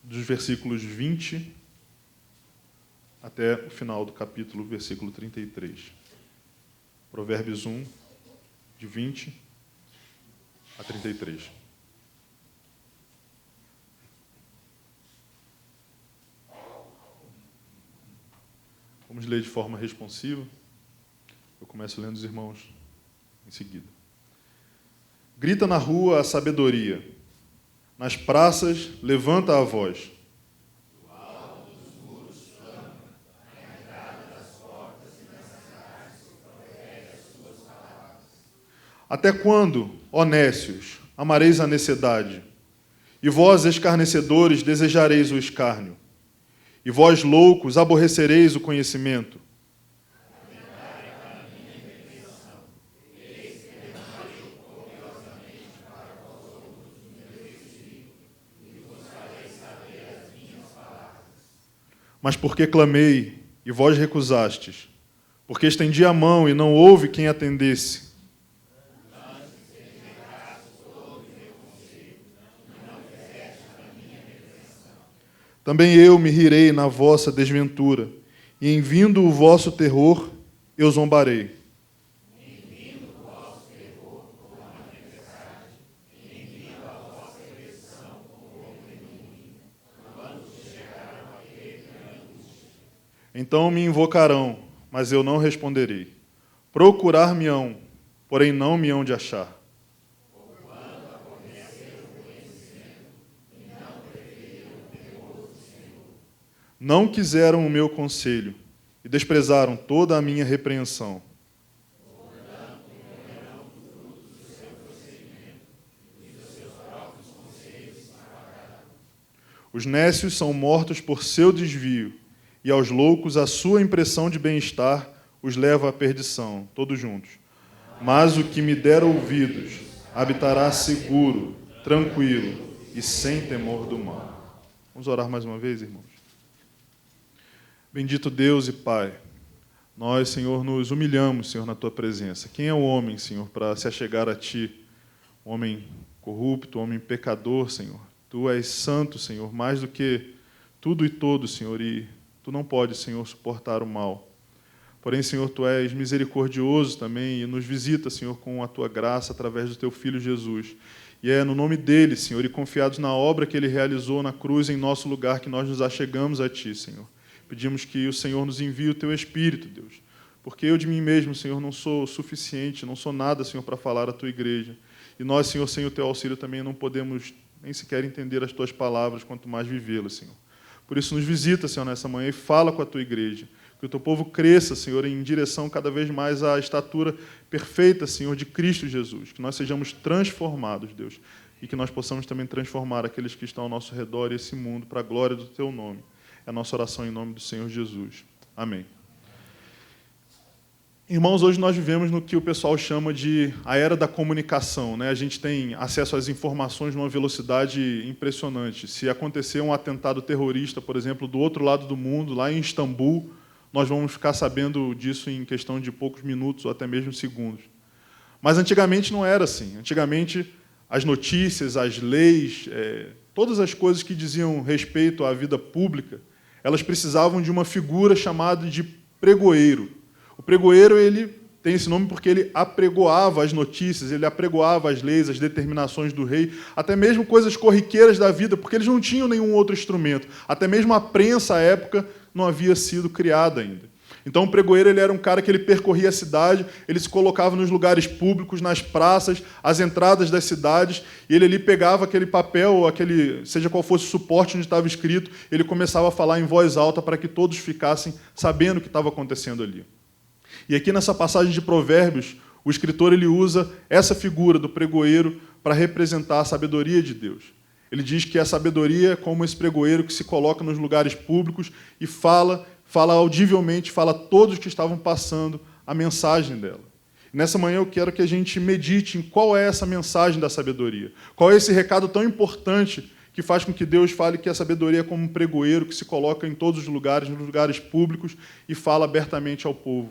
dos versículos 20 até o final do capítulo, versículo 33. Provérbios 1, de 20 a 33. Vamos ler de forma responsiva. Eu começo lendo os irmãos em seguida. Grita na rua a sabedoria. Nas praças, levanta a voz. Até quando, ó nécios, amareis a necessidade? E vós, escarnecedores, desejareis o escárnio? E vós, loucos, aborrecereis o conhecimento? Mas porque clamei, e vós recusastes? Porque estendi a mão, e não houve quem atendesse? Também eu me rirei na vossa desventura, e em vindo o vosso terror, eu zombarei. Então me invocarão, mas eu não responderei. Procurar-me-ão, porém não me hão de achar. Não quiseram o meu conselho e desprezaram toda a minha repreensão. Os nécios são mortos por seu desvio, e aos loucos a sua impressão de bem-estar os leva à perdição, todos juntos. Mas o que me der ouvidos habitará seguro, tranquilo e sem temor do mal. Vamos orar mais uma vez, irmãos? Bendito Deus e Pai, nós, Senhor, nos humilhamos, Senhor, na Tua presença. Quem é o homem, Senhor, para se achegar a Ti? Homem corrupto, homem pecador, Senhor. Tu és santo, Senhor, mais do que tudo e todos, Senhor, e Tu não podes, Senhor, suportar o mal. Porém, Senhor, Tu és misericordioso também e nos visita, Senhor, com a Tua graça através do Teu Filho Jesus. E é no nome dele, Senhor, e confiados na obra que Ele realizou na cruz em nosso lugar, que nós nos achegamos a Ti, Senhor. Pedimos que o Senhor nos envie o Teu Espírito, Deus. Porque eu de mim mesmo, Senhor, não sou suficiente, não sou nada, Senhor, para falar à Tua igreja. E nós, Senhor, sem o Teu auxílio também não podemos nem sequer entender as Tuas palavras, quanto mais vivê-las, Senhor. Por isso, nos visita, Senhor, nessa manhã e fala com a Tua igreja. Que o Teu povo cresça, Senhor, em direção cada vez mais à estatura perfeita, Senhor, de Cristo Jesus. Que nós sejamos transformados, Deus. E que nós possamos também transformar aqueles que estão ao nosso redor e esse mundo para a glória do Teu nome. É a nossa oração em nome do Senhor Jesus. Amém. Irmãos, hoje nós vivemos no que o pessoal chama de a era da comunicação, né? A gente tem acesso às informações numa velocidade impressionante. Se acontecer um atentado terrorista, por exemplo, do outro lado do mundo, lá em Istambul, nós vamos ficar sabendo disso em questão de poucos minutos ou até mesmo segundos. Mas antigamente não era assim. Antigamente, as notícias, as leis, todas as coisas que diziam respeito à vida pública, elas precisavam de uma figura chamada de pregoeiro. O pregoeiro, ele tem esse nome porque ele apregoava as notícias, ele apregoava as leis, as determinações do rei, até mesmo coisas corriqueiras da vida, porque eles não tinham nenhum outro instrumento. Até mesmo a prensa, à época, não havia sido criada ainda. Então, o pregoeiro ele era um cara que ele percorria a cidade, ele se colocava nos lugares públicos, nas praças, às entradas das cidades, e ele ali pegava aquele papel, seja qual fosse o suporte onde estava escrito, ele começava a falar em voz alta para que todos ficassem sabendo o que estava acontecendo ali. E aqui nessa passagem de Provérbios, o escritor ele usa essa figura do pregoeiro para representar a sabedoria de Deus. Ele diz que a sabedoria é como esse pregoeiro que se coloca nos lugares públicos e fala audivelmente, fala a todos que estavam passando a mensagem dela. Nessa manhã eu quero que a gente medite em qual é essa mensagem da sabedoria. Qual é esse recado tão importante que faz com que Deus fale que a sabedoria é como um pregoeiro que se coloca em todos os lugares, nos lugares públicos, e fala abertamente ao povo.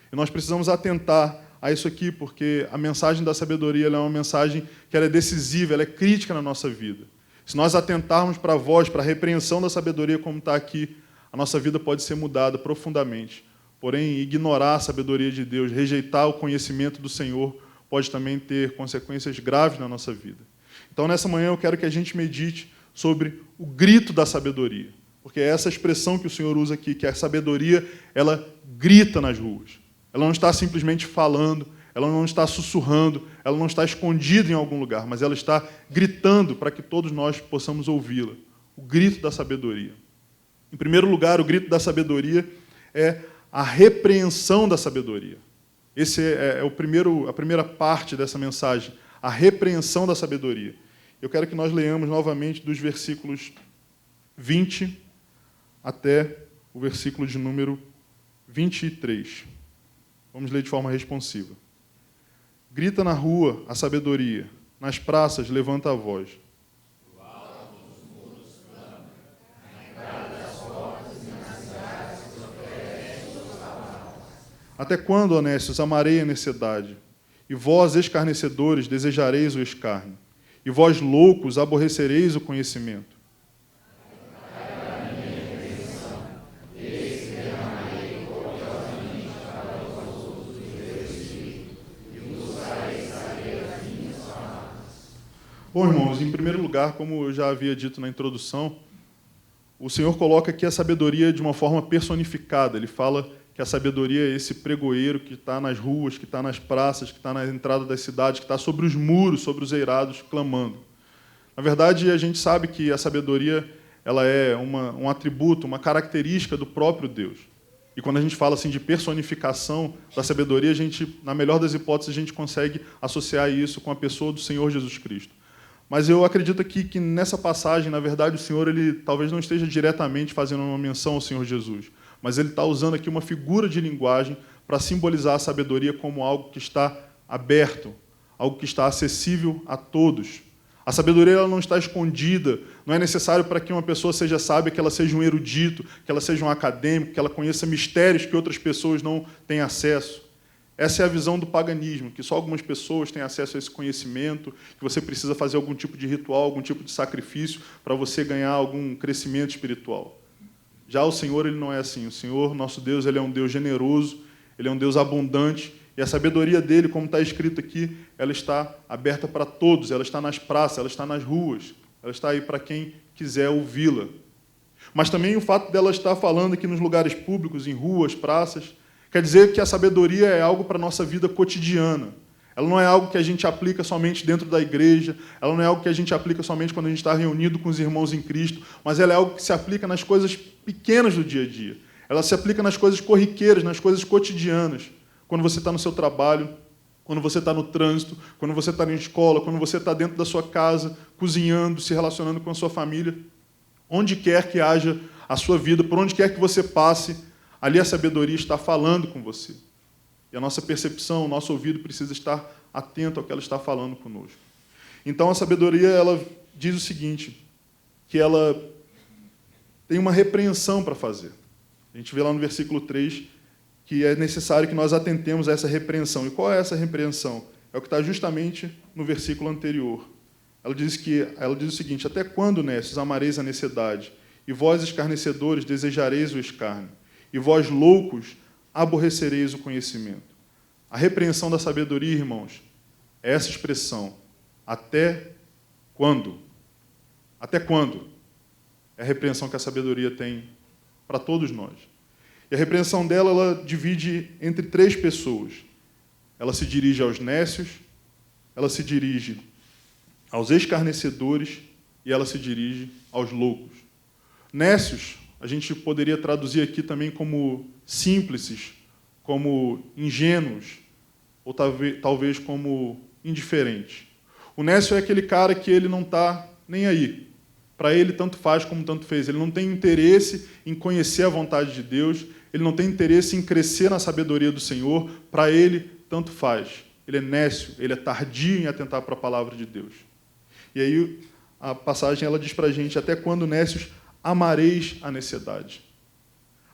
E nós precisamos atentar a isso aqui, porque a mensagem da sabedoria ela é uma mensagem que ela é decisiva, ela é crítica na nossa vida. Se nós atentarmos para a voz, para a repreensão da sabedoria como está aqui, a nossa vida pode ser mudada profundamente. Porém, ignorar a sabedoria de Deus, rejeitar o conhecimento do Senhor, pode também ter consequências graves na nossa vida. Então, nessa manhã, eu quero que a gente medite sobre o grito da sabedoria. Porque é essa expressão que o Senhor usa aqui, que a sabedoria, ela grita nas ruas. Ela não está simplesmente falando, ela não está sussurrando, ela não está escondida em algum lugar, mas ela está gritando para que todos nós possamos ouvi-la. O grito da sabedoria. Em primeiro lugar, o grito da sabedoria é a repreensão da sabedoria. Essa é a primeira parte dessa mensagem, a repreensão da sabedoria. Eu quero que nós leamos novamente dos versículos 20 até o versículo de número 23. Vamos ler de forma responsiva. Grita na rua a sabedoria, nas praças levanta a voz. Até quando, honestos, amarei a necessidade? E vós, escarnecedores, desejareis o escárnio? E vós, loucos, aborrecereis o conhecimento? Bom, irmãos, em primeiro lugar, como eu já havia dito na introdução, o Senhor coloca aqui a sabedoria de uma forma personificada. Ele fala que a sabedoria é esse pregoeiro que está nas ruas, que está nas praças, que está na entrada das cidades, que está sobre os muros, sobre os eirados, clamando. Na verdade, a gente sabe que a sabedoria ela é um atributo, uma característica do próprio Deus. E quando a gente fala assim de personificação da sabedoria, a gente, na melhor das hipóteses, a gente consegue associar isso com a pessoa do Senhor Jesus Cristo. Mas eu acredito aqui que nessa passagem, na verdade, o Senhor ele talvez não esteja diretamente fazendo uma menção ao Senhor Jesus, mas ele está usando aqui uma figura de linguagem para simbolizar a sabedoria como algo que está aberto, algo que está acessível a todos. A sabedoria ela não está escondida, não é necessário para que uma pessoa seja sábia que ela seja um erudito, que ela seja um acadêmico, que ela conheça mistérios que outras pessoas não têm acesso. Essa é a visão do paganismo, que só algumas pessoas têm acesso a esse conhecimento, que você precisa fazer algum tipo de ritual, algum tipo de sacrifício para você ganhar algum crescimento espiritual. Já o Senhor ele não é assim. O Senhor, nosso Deus, ele é um Deus generoso, ele é um Deus abundante, e a sabedoria dele, como está escrito aqui, ela está aberta para todos, ela está nas praças, ela está nas ruas, ela está aí para quem quiser ouvi-la. Mas também o fato dela estar falando aqui nos lugares públicos, em ruas, praças, quer dizer que a sabedoria é algo para a nossa vida cotidiana. Ela não é algo que a gente aplica somente dentro da igreja, ela não é algo que a gente aplica somente quando a gente está reunido com os irmãos em Cristo, mas ela é algo que se aplica nas coisas pequenas do dia a dia. Ela se aplica nas coisas corriqueiras, nas coisas cotidianas. Quando você está no seu trabalho, quando você está no trânsito, quando você está na escola, quando você está dentro da sua casa, cozinhando, se relacionando com a sua família. Onde quer que haja a sua vida, por onde quer que você passe, ali a sabedoria está falando com você. E a nossa percepção, o nosso ouvido precisa estar atento ao que ela está falando conosco. Então, a sabedoria ela diz o seguinte, que ela tem uma repreensão para fazer. A gente vê lá no versículo 3 que é necessário que nós atentemos a essa repreensão. E qual é essa repreensão? É o que está justamente no versículo anterior. Ela diz o seguinte, até quando, nesses, amareis a necessidade? E vós, escarnecedores, desejareis o escárnio? E vós, loucos, aborrecereis o conhecimento. A repreensão da sabedoria, irmãos, é essa expressão. Até quando? Até quando? É a repreensão que a sabedoria tem para todos nós. E a repreensão dela, ela divide entre 3 pessoas. Ela se dirige aos nécios, ela se dirige aos escarnecedores e ela se dirige aos loucos. Nécios, a gente poderia traduzir aqui também como simples, como ingênuos, ou talvez como indiferentes. O nécio é aquele cara que ele não está nem aí. Para ele, tanto faz como tanto fez. Ele não tem interesse em conhecer a vontade de Deus, ele não tem interesse em crescer na sabedoria do Senhor, para ele, tanto faz. Ele é nécio, ele é tardio em atentar para a palavra de Deus. E aí a passagem ela diz para a gente, até quando, nécios, amareis a necessidade.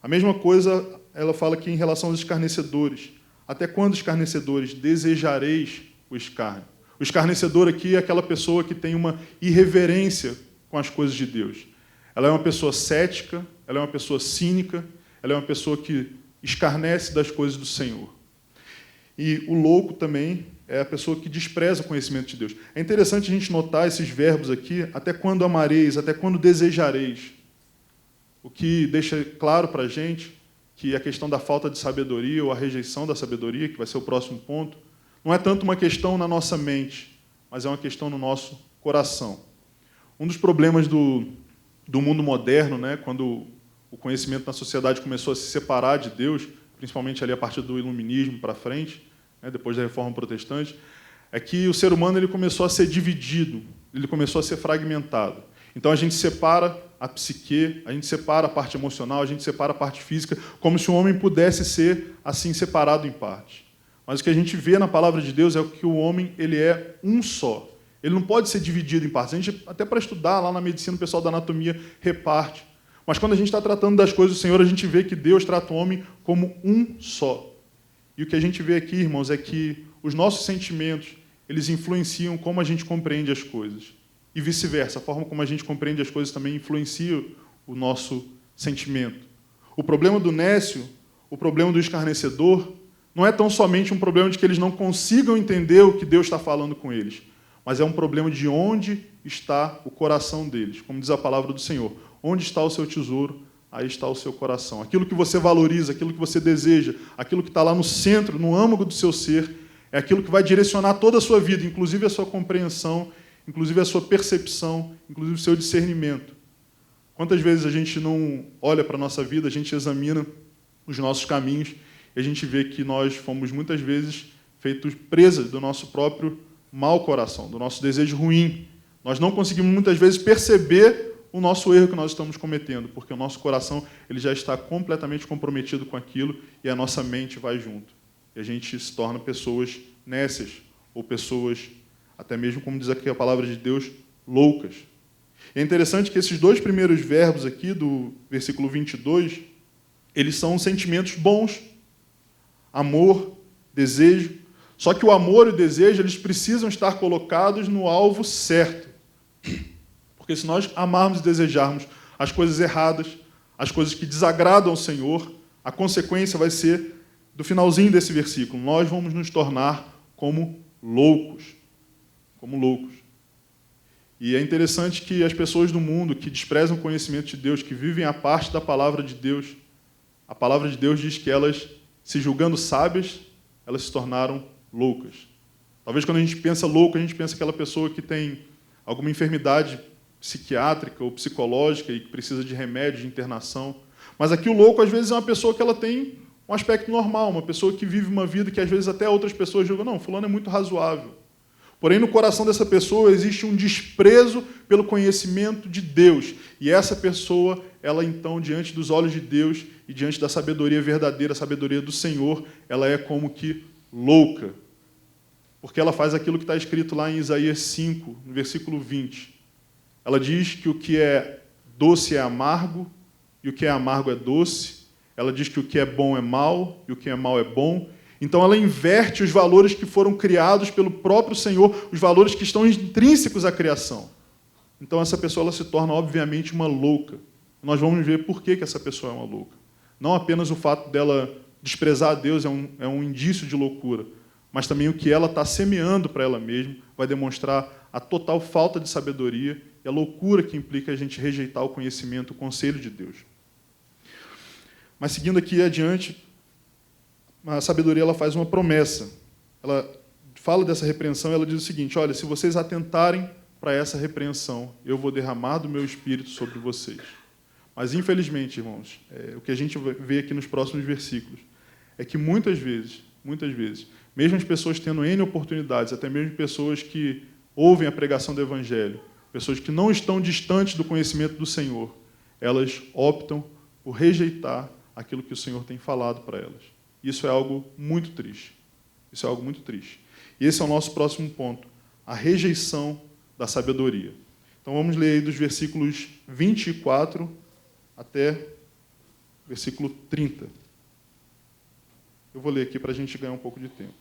A mesma coisa ela fala aqui em relação aos escarnecedores. Até quando, escarnecedores, desejareis o escárnio? O escarnecedor aqui é aquela pessoa que tem uma irreverência com as coisas de Deus. Ela é uma pessoa cética, ela é uma pessoa cínica, ela é uma pessoa que escarnece das coisas do Senhor. E o louco também é a pessoa que despreza o conhecimento de Deus. É interessante a gente notar esses verbos aqui, até quando amareis, até quando desejareis. O que deixa claro para a gente que a questão da falta de sabedoria ou a rejeição da sabedoria, que vai ser o próximo ponto, não é tanto uma questão na nossa mente, mas é uma questão no nosso coração. Um dos problemas do mundo moderno, né, quando o conhecimento na sociedade começou a se separar de Deus, principalmente ali a partir do iluminismo para frente, né, depois da Reforma Protestante, é que o ser humano ele começou a ser dividido, ele começou a ser fragmentado. Então a gente separa a psique, a gente separa a parte emocional, a gente separa a parte física, como se o homem pudesse ser assim separado em partes. Mas o que a gente vê na palavra de Deus é que o homem ele é um só. Ele não pode ser dividido em partes. A gente, até para estudar lá na medicina, o pessoal da anatomia reparte. Mas quando a gente está tratando das coisas do Senhor, a gente vê que Deus trata o homem como um só. E o que a gente vê aqui, irmãos, é que os nossos sentimentos, eles influenciam como a gente compreende as coisas. E vice-versa, a forma como a gente compreende as coisas também influencia o nosso sentimento. O problema do nécio, o problema do escarnecedor, não é tão somente um problema de que eles não consigam entender o que Deus está falando com eles, mas é um problema de onde está o coração deles. Como diz a palavra do Senhor, onde está o seu tesouro, aí está o seu coração. Aquilo que você valoriza, aquilo que você deseja, aquilo que está lá no centro, no âmago do seu ser, é aquilo que vai direcionar toda a sua vida, inclusive a sua compreensão, inclusive a sua percepção, inclusive o seu discernimento. Quantas vezes a gente não olha para a nossa vida, a gente examina os nossos caminhos e a gente vê que nós fomos muitas vezes feitos presas do nosso próprio mau coração, do nosso desejo ruim. Nós não conseguimos muitas vezes perceber o nosso erro que nós estamos cometendo, porque o nosso coração ele já está completamente comprometido com aquilo e a nossa mente vai junto. E a gente se torna pessoas nécias ou pessoas, até mesmo, como diz aqui a palavra de Deus, loucas. E é interessante que esses dois primeiros verbos aqui do versículo 22, eles são sentimentos bons. Amor, desejo. Só que o amor e o desejo, eles precisam estar colocados no alvo certo. Porque se nós amarmos e desejarmos as coisas erradas, as coisas que desagradam ao Senhor, a consequência vai ser, do finalzinho desse versículo, nós vamos nos tornar como loucos. Como loucos. E é interessante que as pessoas do mundo que desprezam o conhecimento de Deus, que vivem a parte da palavra de Deus, a palavra de Deus diz que elas, se julgando sábias, elas se tornaram loucas. Talvez quando a gente pensa louco, a gente pensa aquela pessoa que tem alguma enfermidade psiquiátrica ou psicológica e que precisa de remédio, de internação. Mas aqui o louco, às vezes, é uma pessoa que ela tem um aspecto normal, uma pessoa que vive uma vida que, às vezes, até outras pessoas julgam, não, fulano é muito razoável. Porém, no coração dessa pessoa existe um desprezo pelo conhecimento de Deus. E essa pessoa, ela então, diante dos olhos de Deus e diante da sabedoria verdadeira, a sabedoria do Senhor, ela é como que louca. Porque ela faz aquilo que está escrito lá em Isaías 5, no versículo 20. Ela diz que o que é doce é amargo e o que é amargo é doce. Ela diz que o que é bom é mal e o que é mal é bom. Então ela inverte os valores que foram criados pelo próprio Senhor, os valores que estão intrínsecos à criação. Então essa pessoa ela se torna, obviamente, uma louca. Nós vamos ver por que essa pessoa é uma louca. Não apenas o fato dela desprezar a Deus é um indício de loucura, mas também o que ela está semeando para ela mesma vai demonstrar a total falta de sabedoria e a loucura que implica a gente rejeitar o conhecimento, o conselho de Deus. Mas seguindo aqui adiante, a sabedoria ela faz uma promessa. Ela fala dessa repreensão e ela diz o seguinte, olha, se vocês atentarem para essa repreensão, eu vou derramar do meu Espírito sobre vocês. Mas, infelizmente, irmãos, o que a gente vê aqui nos próximos versículos é que muitas vezes, mesmo as pessoas tendo N oportunidades, até mesmo pessoas que ouvem a pregação do Evangelho, pessoas que não estão distantes do conhecimento do Senhor, elas optam por rejeitar aquilo que o Senhor tem falado para elas. Isso é algo muito triste. Isso é algo muito triste. E esse é o nosso próximo ponto, a rejeição da sabedoria. Então vamos ler aí dos versículos 24 até versículo 30. Eu vou ler aqui para a gente ganhar um pouco de tempo.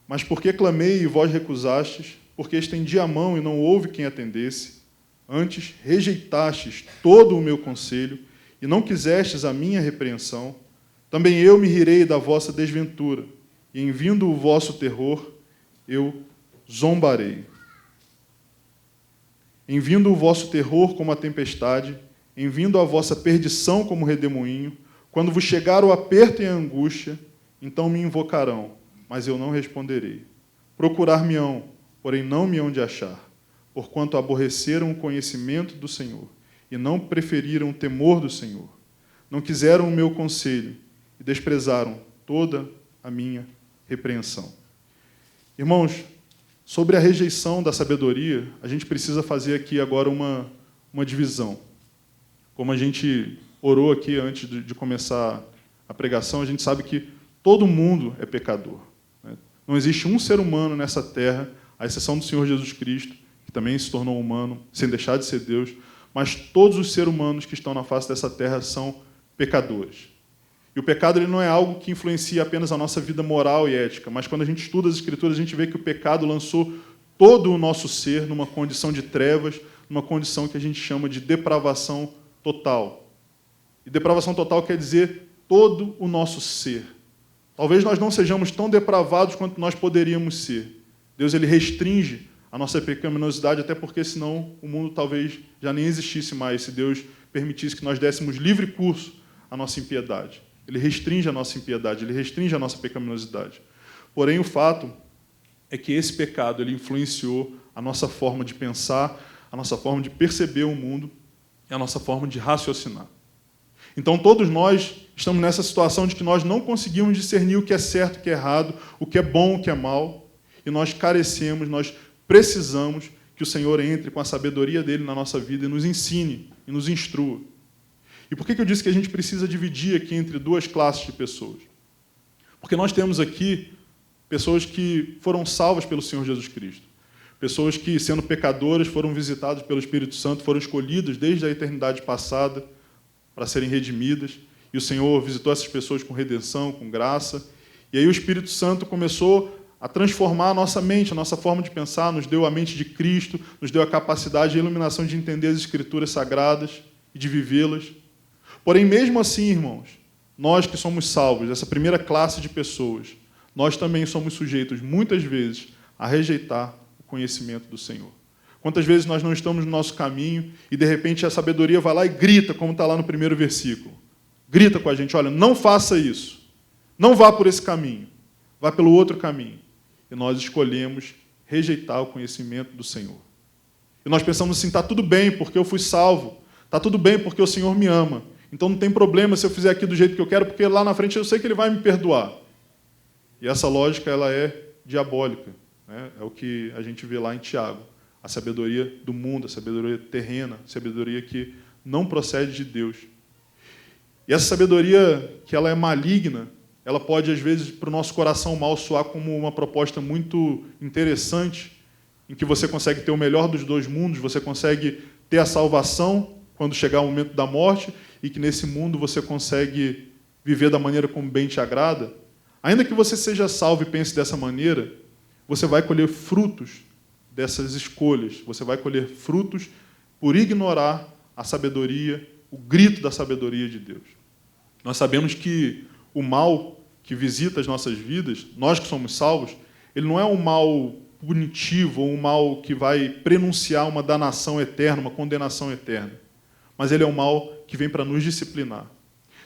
Mas porque clamei e vós recusastes, porque estendi a mão e não houve quem atendesse, Antes rejeitastes todo o meu conselho e não quisestes a minha repreensão, também eu me rirei da vossa desventura, e em vindo o vosso terror, eu zombarei. Em vindo o vosso terror como a tempestade, em vindo a vossa perdição como redemoinho, quando vos chegar o aperto e a angústia, então me invocarão, mas eu não responderei. Procurar-me-ão, porém não me hão de achar, porquanto aborreceram o conhecimento do Senhor, e não preferiram o temor do Senhor. Não quiseram o meu conselho, e desprezaram toda a minha repreensão. Irmãos, sobre a rejeição da sabedoria, a gente precisa fazer aqui agora uma divisão. Como a gente orou aqui antes de começar a pregação, a gente sabe que todo mundo é pecador. Não existe um ser humano nessa terra, à exceção do Senhor Jesus Cristo, que também se tornou humano, sem deixar de ser Deus, mas todos os seres humanos que estão na face dessa terra são pecadores. E o pecado ele não é algo que influencia apenas a nossa vida moral e ética, mas quando a gente estuda as Escrituras, a gente vê que o pecado lançou todo o nosso ser numa condição de trevas, numa condição que a gente chama de depravação total. E depravação total quer dizer todo o nosso ser. Talvez nós não sejamos tão depravados quanto nós poderíamos ser. Deus ele restringe a nossa pecaminosidade, até porque senão o mundo talvez já nem existisse mais, se Deus permitisse que nós dessemos livre curso à nossa impiedade. Ele restringe a nossa impiedade, ele restringe a nossa pecaminosidade. Porém, o fato é que esse pecado ele influenciou a nossa forma de pensar, a nossa forma de perceber o mundo e a nossa forma de raciocinar. Então, todos nós estamos nessa situação de que nós não conseguimos discernir o que é certo, o que é errado, o que é bom, o que é mal, e nós carecemos, nós precisamos que o Senhor entre com a sabedoria dele na nossa vida e nos ensine e nos instrua. E por que eu disse que a gente precisa dividir aqui entre duas classes de pessoas? Porque nós temos aqui pessoas que foram salvas pelo Senhor Jesus Cristo. Pessoas que, sendo pecadoras, foram visitadas pelo Espírito Santo, foram escolhidas desde a eternidade passada para serem redimidas. E o Senhor visitou essas pessoas com redenção, com graça. E aí o Espírito Santo começou a transformar a nossa mente, a nossa forma de pensar, nos deu a mente de Cristo, nos deu a capacidade e a iluminação de entender as Escrituras sagradas e de vivê-las. Porém, mesmo assim, irmãos, nós que somos salvos, essa primeira classe de pessoas, nós também somos sujeitos, muitas vezes, a rejeitar o conhecimento do Senhor. Quantas vezes nós não estamos no nosso caminho e, de repente, a sabedoria vai lá e grita, como está lá no primeiro versículo. Grita com a gente, olha, não faça isso. Não vá por esse caminho. Vá pelo outro caminho. E nós escolhemos rejeitar o conhecimento do Senhor. E nós pensamos assim, está tudo bem porque eu fui salvo. Está tudo bem porque o Senhor me ama. Então não tem problema se eu fizer aqui do jeito que eu quero, porque lá na frente eu sei que Ele vai me perdoar. E essa lógica ela é diabólica. Né? É o que a gente vê lá em Tiago. A sabedoria do mundo, a sabedoria terrena, a sabedoria que não procede de Deus. E essa sabedoria que ela é maligna, ela pode, às vezes, para o nosso coração mal soar como uma proposta muito interessante, em que você consegue ter o melhor dos dois mundos, você consegue ter a salvação quando chegar o momento da morte, e que nesse mundo você consegue viver da maneira como bem te agrada. Ainda que você seja salvo e pense dessa maneira, você vai colher frutos dessas escolhas, você vai colher frutos por ignorar a sabedoria, o grito da sabedoria de Deus. Nós sabemos que o mal que visita as nossas vidas, nós que somos salvos, ele não é um mal punitivo ou um mal que vai prenunciar uma danação eterna, uma condenação eterna, mas ele é um mal que vem para nos disciplinar.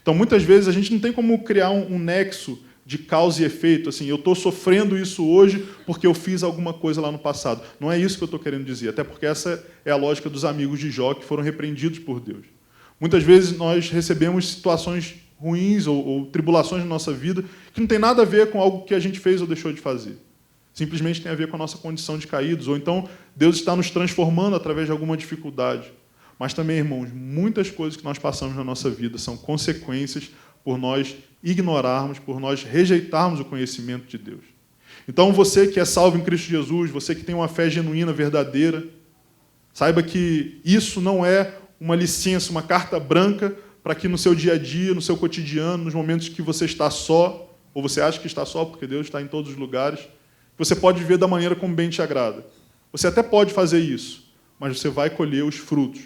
Então, muitas vezes, a gente não tem como criar um nexo de causa e efeito, assim, eu estou sofrendo isso hoje porque eu fiz alguma coisa lá no passado. Não é isso que eu estou querendo dizer, até porque essa é a lógica dos amigos de Jó que foram repreendidos por Deus. Muitas vezes nós recebemos situações ruins ou tribulações na nossa vida que não tem nada a ver com algo que a gente fez ou deixou de fazer. Simplesmente tem a ver com a nossa condição de caídos, ou então Deus está nos transformando através de alguma dificuldade. Mas também, irmãos, muitas coisas que nós passamos na nossa vida são consequências por nós ignorarmos, por nós rejeitarmos o conhecimento de Deus. Então, você que é salvo em Cristo Jesus, você que tem uma fé genuína, verdadeira, saiba que isso não é uma licença, uma carta branca para que no seu dia a dia, no seu cotidiano, nos momentos que você está só, ou você acha que está só, porque Deus está em todos os lugares, você pode viver da maneira como bem te agrada. Você até pode fazer isso, mas você vai colher os frutos.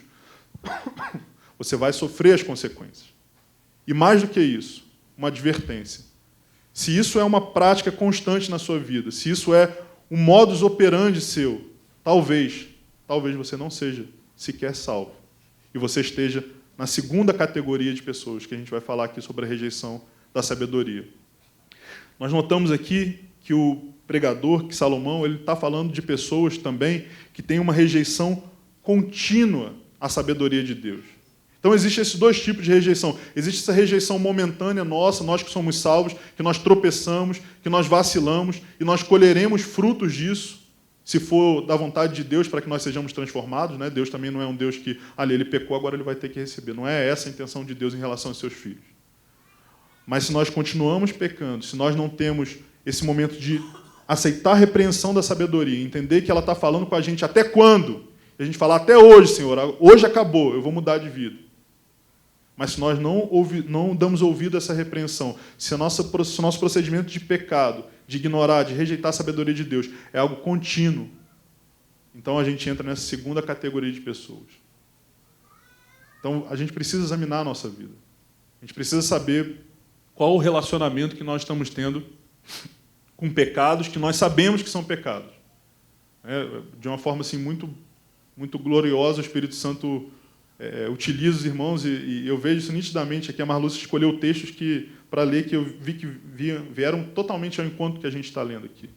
Você vai sofrer as consequências. E mais do que isso, uma advertência. Se isso é uma prática constante na sua vida, se isso é um modus operandi seu, talvez você não seja sequer salvo. E você esteja na segunda categoria de pessoas que a gente vai falar aqui sobre a rejeição da sabedoria. Nós notamos aqui que o pregador, que Salomão, ele está falando de pessoas também que têm uma rejeição contínua à sabedoria de Deus. Então, existem esses dois tipos de rejeição. Existe essa rejeição momentânea nossa, nós que somos salvos, que nós tropeçamos, que nós vacilamos, e nós colheremos frutos disso, se for da vontade de Deus, para que nós sejamos transformados. Né? Deus também não é um Deus que, ali, ele pecou, agora ele vai ter que receber. Não é essa a intenção de Deus em relação aos seus filhos. Mas se nós continuamos pecando, se nós não temos esse momento de aceitar a repreensão da sabedoria, entender que ela está falando com a gente até quando? E a gente fala, até hoje, Senhor, hoje acabou, eu vou mudar de vida. Mas se nós não damos ouvido a essa repreensão, se o nosso procedimento de pecado, de ignorar, de rejeitar a sabedoria de Deus, é algo contínuo, então a gente entra nessa segunda categoria de pessoas. Então a gente precisa examinar a nossa vida. A gente precisa saber qual o relacionamento que nós estamos tendo com pecados que nós sabemos que são pecados. De uma forma assim, muito, muito gloriosa, o Espírito Santo utiliza os irmãos, e eu vejo isso nitidamente aqui. A Marlúcia escolheu textos para ler que eu vi que vieram totalmente ao encontro que a gente está lendo aqui.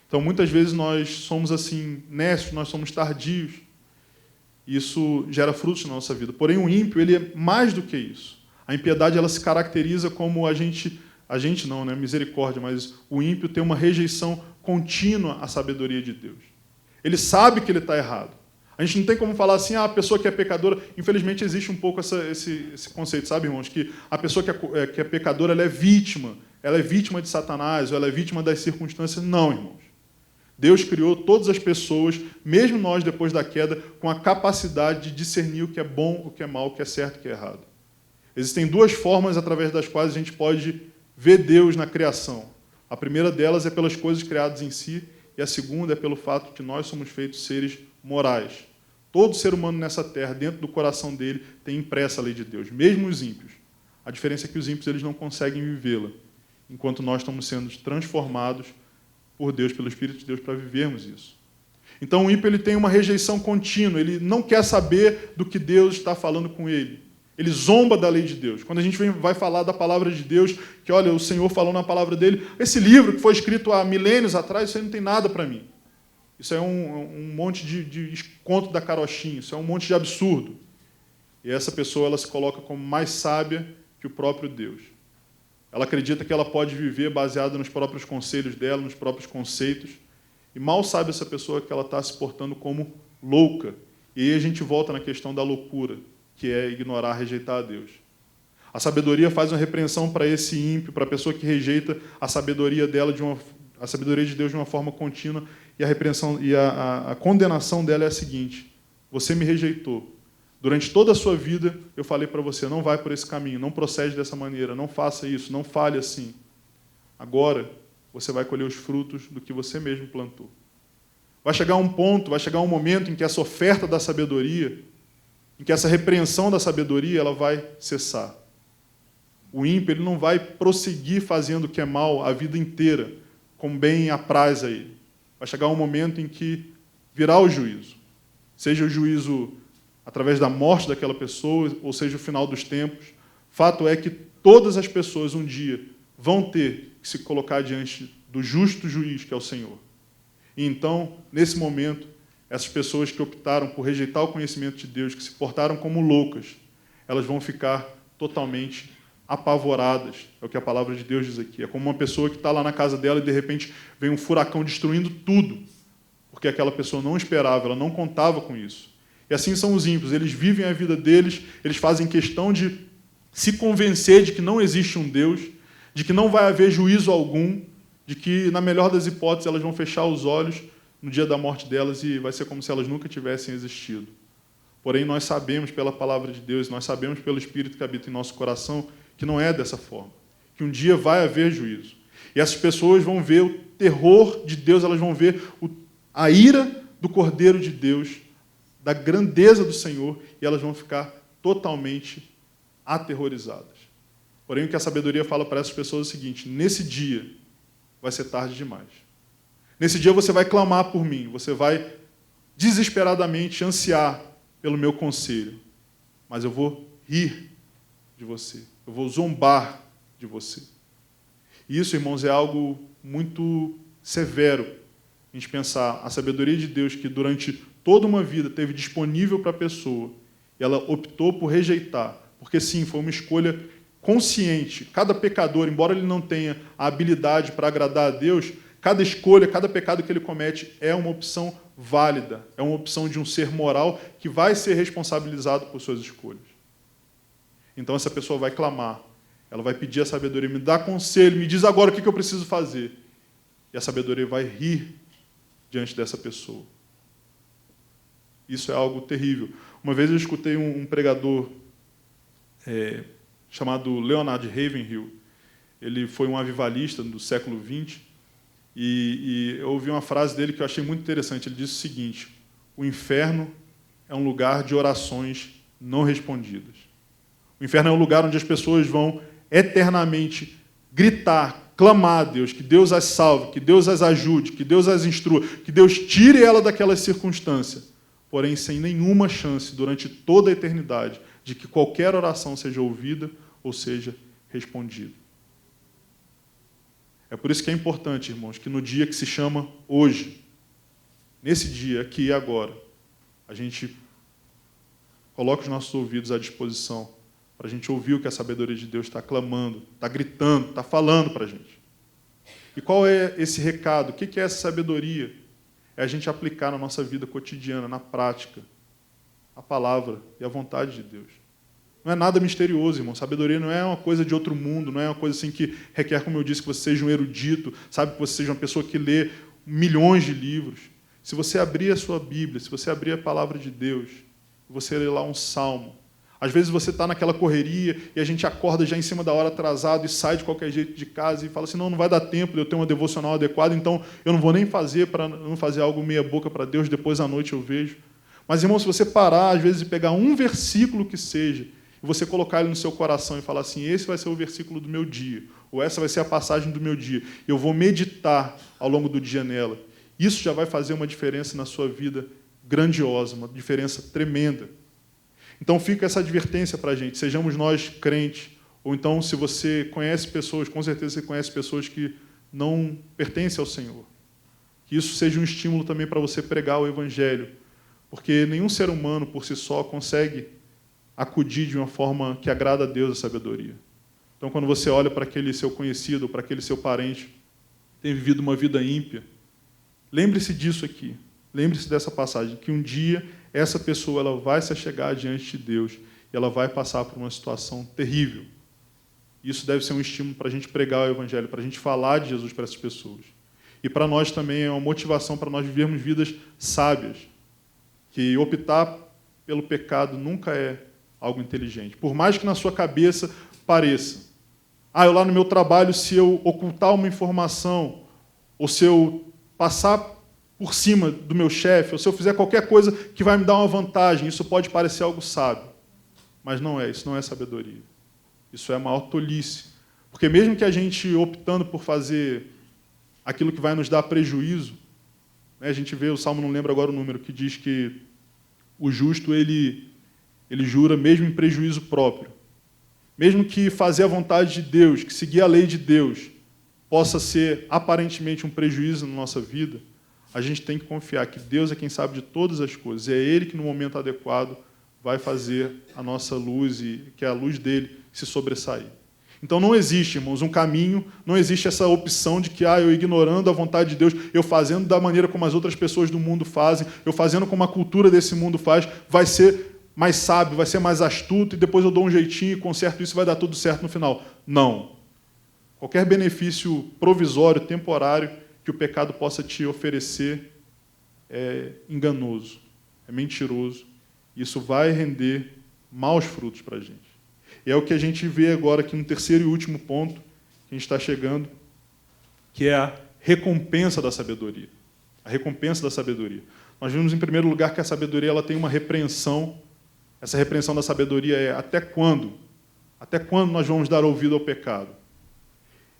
Então, muitas vezes nós somos assim, nécios, nós somos tardios, e isso gera frutos na nossa vida. Porém, o ímpio, ele é mais do que isso. A impiedade, ela se caracteriza como a gente não, né? Misericórdia, mas o ímpio tem uma rejeição contínua à sabedoria de Deus. Ele sabe que ele está errado. A gente não tem como falar assim, a pessoa que é pecadora... Infelizmente, existe um pouco esse conceito, sabe, irmãos? Que a pessoa que é pecadora, ela é vítima de Satanás, ou ela é vítima das circunstâncias. Não, irmãos. Deus criou todas as pessoas, mesmo nós, depois da queda, com a capacidade de discernir o que é bom, o que é mal, o que é certo e o que é errado. Existem duas formas através das quais a gente pode ver Deus na criação. A primeira delas é pelas coisas criadas em si, e a segunda é pelo fato de que nós somos feitos seres morais. Todo ser humano nessa terra, dentro do coração dele, tem impressa a lei de Deus, mesmo os ímpios. A diferença é que os ímpios eles não conseguem vivê-la, enquanto nós estamos sendo transformados por Deus, pelo Espírito de Deus, para vivermos isso. Então, o ímpio ele tem uma rejeição contínua, ele não quer saber do que Deus está falando com ele. Ele zomba da lei de Deus. Quando a gente vai falar da palavra de Deus, que, olha, o Senhor falou na palavra dele, esse livro que foi escrito há milênios atrás, isso aí não tem nada para mim. Isso é um monte de conto da carochinha, isso é um monte de absurdo. E essa pessoa ela se coloca como mais sábia que o próprio Deus. Ela acredita que ela pode viver baseada nos próprios conselhos dela, nos próprios conceitos, e mal sabe essa pessoa que ela está se portando como louca. E aí a gente volta na questão da loucura, que é ignorar, rejeitar a Deus. A sabedoria faz uma repreensão para esse ímpio, para a pessoa que rejeita a sabedoria dela a sabedoria de Deus de uma forma contínua, e a repreensão e a condenação dela é a seguinte: você me rejeitou. Durante toda a sua vida, eu falei para você, não vai por esse caminho, não procede dessa maneira, não faça isso, não fale assim. Agora, você vai colher os frutos do que você mesmo plantou. Vai chegar um ponto, vai chegar um momento em que essa oferta da sabedoria, em que essa repreensão da sabedoria, ela vai cessar. O ímpio ele não vai prosseguir fazendo o que é mal a vida inteira, como bem apraz a ele. Vai chegar um momento em que virá o juízo. Seja o juízo através da morte daquela pessoa, ou seja o final dos tempos. Fato é que todas as pessoas um dia vão ter que se colocar diante do justo juiz, que é o Senhor. E então, nesse momento, essas pessoas que optaram por rejeitar o conhecimento de Deus, que se portaram como loucas, elas vão ficar totalmente apavoradas. É o que a palavra de Deus diz aqui. É como uma pessoa que está lá na casa dela e, de repente, vem um furacão destruindo tudo, porque aquela pessoa não esperava, ela não contava com isso. E assim são os ímpios. Eles vivem a vida deles, eles fazem questão de se convencer de que não existe um Deus, de que não vai haver juízo algum, de que, na melhor das hipóteses, elas vão fechar os olhos no dia da morte delas e vai ser como se elas nunca tivessem existido. Porém, nós sabemos pela palavra de Deus, nós sabemos pelo Espírito que habita em nosso coração, que não é dessa forma, que um dia vai haver juízo. E essas pessoas vão ver o terror de Deus, elas vão ver a ira do Cordeiro de Deus da grandeza do Senhor e elas vão ficar totalmente aterrorizadas. Porém, o que a sabedoria fala para essas pessoas é o seguinte: nesse dia vai ser tarde demais. Nesse dia você vai clamar por mim, você vai desesperadamente ansiar pelo meu conselho, mas eu vou rir de você, eu vou zombar de você. E isso, irmãos, é algo muito severo, a gente pensar a sabedoria de Deus que durante toda uma vida teve disponível para a pessoa e ela optou por rejeitar, porque sim, foi uma escolha consciente. Cada pecador, embora ele não tenha a habilidade para agradar a Deus, cada escolha, cada pecado que ele comete é uma opção válida, é uma opção de um ser moral que vai ser responsabilizado por suas escolhas. Então essa pessoa vai clamar, ela vai pedir a sabedoria, me dá conselho, me diz agora o que eu preciso fazer. E a sabedoria vai rir diante dessa pessoa. Isso é algo terrível. Uma vez eu escutei um pregador chamado Leonard Ravenhill. Ele foi um avivalista do século XX, e eu ouvi uma frase dele que eu achei muito interessante. Ele disse o seguinte: o inferno é um lugar de orações não respondidas. O inferno é um lugar onde as pessoas vão eternamente gritar, clamar a Deus, que Deus as salve, que Deus as ajude, que Deus as instrua, que Deus tire ela daquela circunstância, porém sem nenhuma chance, durante toda a eternidade, de que qualquer oração seja ouvida ou seja respondida. É por isso que é importante, irmãos, que no dia que se chama hoje, nesse dia, aqui e agora, a gente coloque os nossos ouvidos à disposição para a gente ouvir o que a sabedoria de Deus está clamando, está gritando, está falando para a gente. E qual é esse recado? O que é essa sabedoria? É a gente aplicar na nossa vida cotidiana, na prática, a palavra e a vontade de Deus. Não é nada misterioso, irmão. Sabedoria não é uma coisa de outro mundo, não é uma coisa assim que requer, como eu disse, que você seja um erudito, sabe, que você seja uma pessoa que lê milhões de livros. Se você abrir a sua Bíblia, se você abrir a palavra de Deus, você ler lá um salmo, às vezes você está naquela correria e a gente acorda já em cima da hora atrasado e sai de qualquer jeito de casa e fala assim, não vai dar tempo de eu ter uma devocional adequada, então eu não vou nem fazer para não fazer algo meia boca para Deus, depois à noite eu vejo. Mas, irmão, se você parar, às vezes, e pegar um versículo que seja, e você colocar ele no seu coração e falar assim, esse vai ser o versículo do meu dia, ou essa vai ser a passagem do meu dia, eu vou meditar ao longo do dia nela, isso já vai fazer uma diferença na sua vida grandiosa, uma diferença tremenda. Então fica essa advertência para a gente, sejamos nós crentes, ou então se você conhece pessoas, com certeza você conhece pessoas que não pertencem ao Senhor, que isso seja um estímulo também para você pregar o Evangelho, porque nenhum ser humano por si só consegue acudir de uma forma que agrada a Deus a sabedoria. Então, quando você olha para aquele seu conhecido, para aquele seu parente, que tem vivido uma vida ímpia, lembre-se disso aqui, lembre-se dessa passagem, que um dia essa pessoa ela vai se achegar diante de Deus e ela vai passar por uma situação terrível. Isso deve ser um estímulo para a gente pregar o Evangelho, para a gente falar de Jesus para essas pessoas. E para nós também é uma motivação para nós vivermos vidas sábias, que optar pelo pecado nunca é algo inteligente. Por mais que na sua cabeça pareça. Eu lá no meu trabalho, se eu ocultar uma informação, ou se eu passar por cima do meu chefe, ou se eu fizer qualquer coisa que vai me dar uma vantagem, isso pode parecer algo sábio. Mas não é, isso não é sabedoria. Isso é a maior tolice. Porque mesmo que a gente optando por fazer aquilo que vai nos dar prejuízo, né, a gente vê, o Salmo não lembra agora o número, que diz que o justo, ele jura mesmo em prejuízo próprio. Mesmo que fazer a vontade de Deus, que seguir a lei de Deus, possa ser aparentemente um prejuízo na nossa vida, a gente tem que confiar que Deus é quem sabe de todas as coisas, e é Ele que, no momento adequado, vai fazer a nossa luz, e que é a luz dele, se sobressair. Então não existe, irmãos, um caminho, não existe essa opção de que eu ignorando a vontade de Deus, eu fazendo da maneira como as outras pessoas do mundo fazem, eu fazendo como a cultura desse mundo faz, vai ser mais sábio, vai ser mais astuto, e depois eu dou um jeitinho e conserto isso e vai dar tudo certo no final. Não. Qualquer benefício provisório, temporário, que o pecado possa te oferecer é enganoso, é mentiroso. Isso vai render maus frutos para a gente. E é o que a gente vê agora aqui no terceiro e último ponto, que a gente está chegando, que é a recompensa da sabedoria. A recompensa da sabedoria. Nós vimos, em primeiro lugar, que a sabedoria ela tem uma repreensão. Essa repreensão da sabedoria é até quando? Até quando nós vamos dar ouvido ao pecado?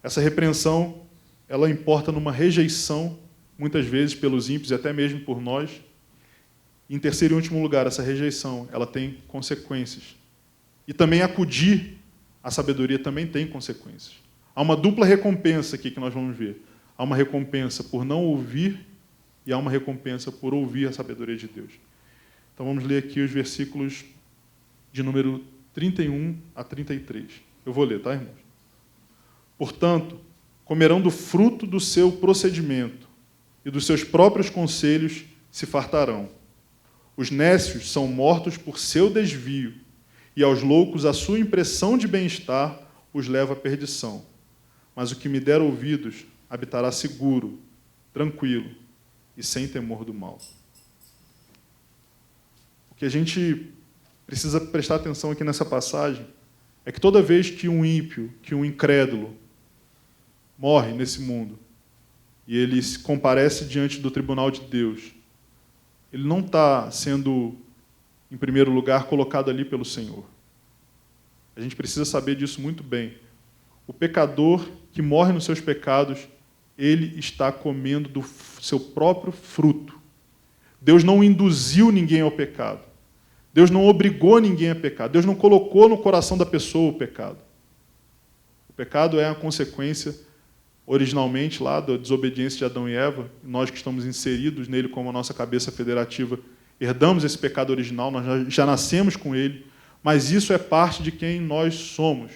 Essa repreensão ela importa numa rejeição, muitas vezes pelos ímpios e até mesmo por nós. Em terceiro e último lugar, essa rejeição ela tem consequências. E também acudir à sabedoria também tem consequências. Há uma dupla recompensa aqui que nós vamos ver. Há uma recompensa por não ouvir e há uma recompensa por ouvir a sabedoria de Deus. Então vamos ler aqui os versículos de número 31 a 33. Eu vou ler, tá, irmãos? Portanto, comerão do fruto do seu procedimento e dos seus próprios conselhos se fartarão. Os nécios são mortos por seu desvio, e aos loucos a sua impressão de bem-estar os leva à perdição. Mas o que me der ouvidos habitará seguro, tranquilo e sem temor do mal. O que a gente precisa prestar atenção aqui nessa passagem é que toda vez que um ímpio, que um incrédulo morre nesse mundo e ele se comparece diante do tribunal de Deus, ele não está sendo, em primeiro lugar, colocado ali pelo Senhor. A gente precisa saber disso muito bem. O pecador que morre nos seus pecados, ele está comendo do seu próprio fruto. Deus não induziu ninguém ao pecado. Deus não obrigou ninguém a pecar. Deus não colocou no coração da pessoa o pecado. O pecado é a consequência, originalmente, lá da desobediência de Adão e Eva. Nós que estamos inseridos nele como a nossa cabeça federativa, herdamos esse pecado original, nós já nascemos com ele, mas isso é parte de quem nós somos.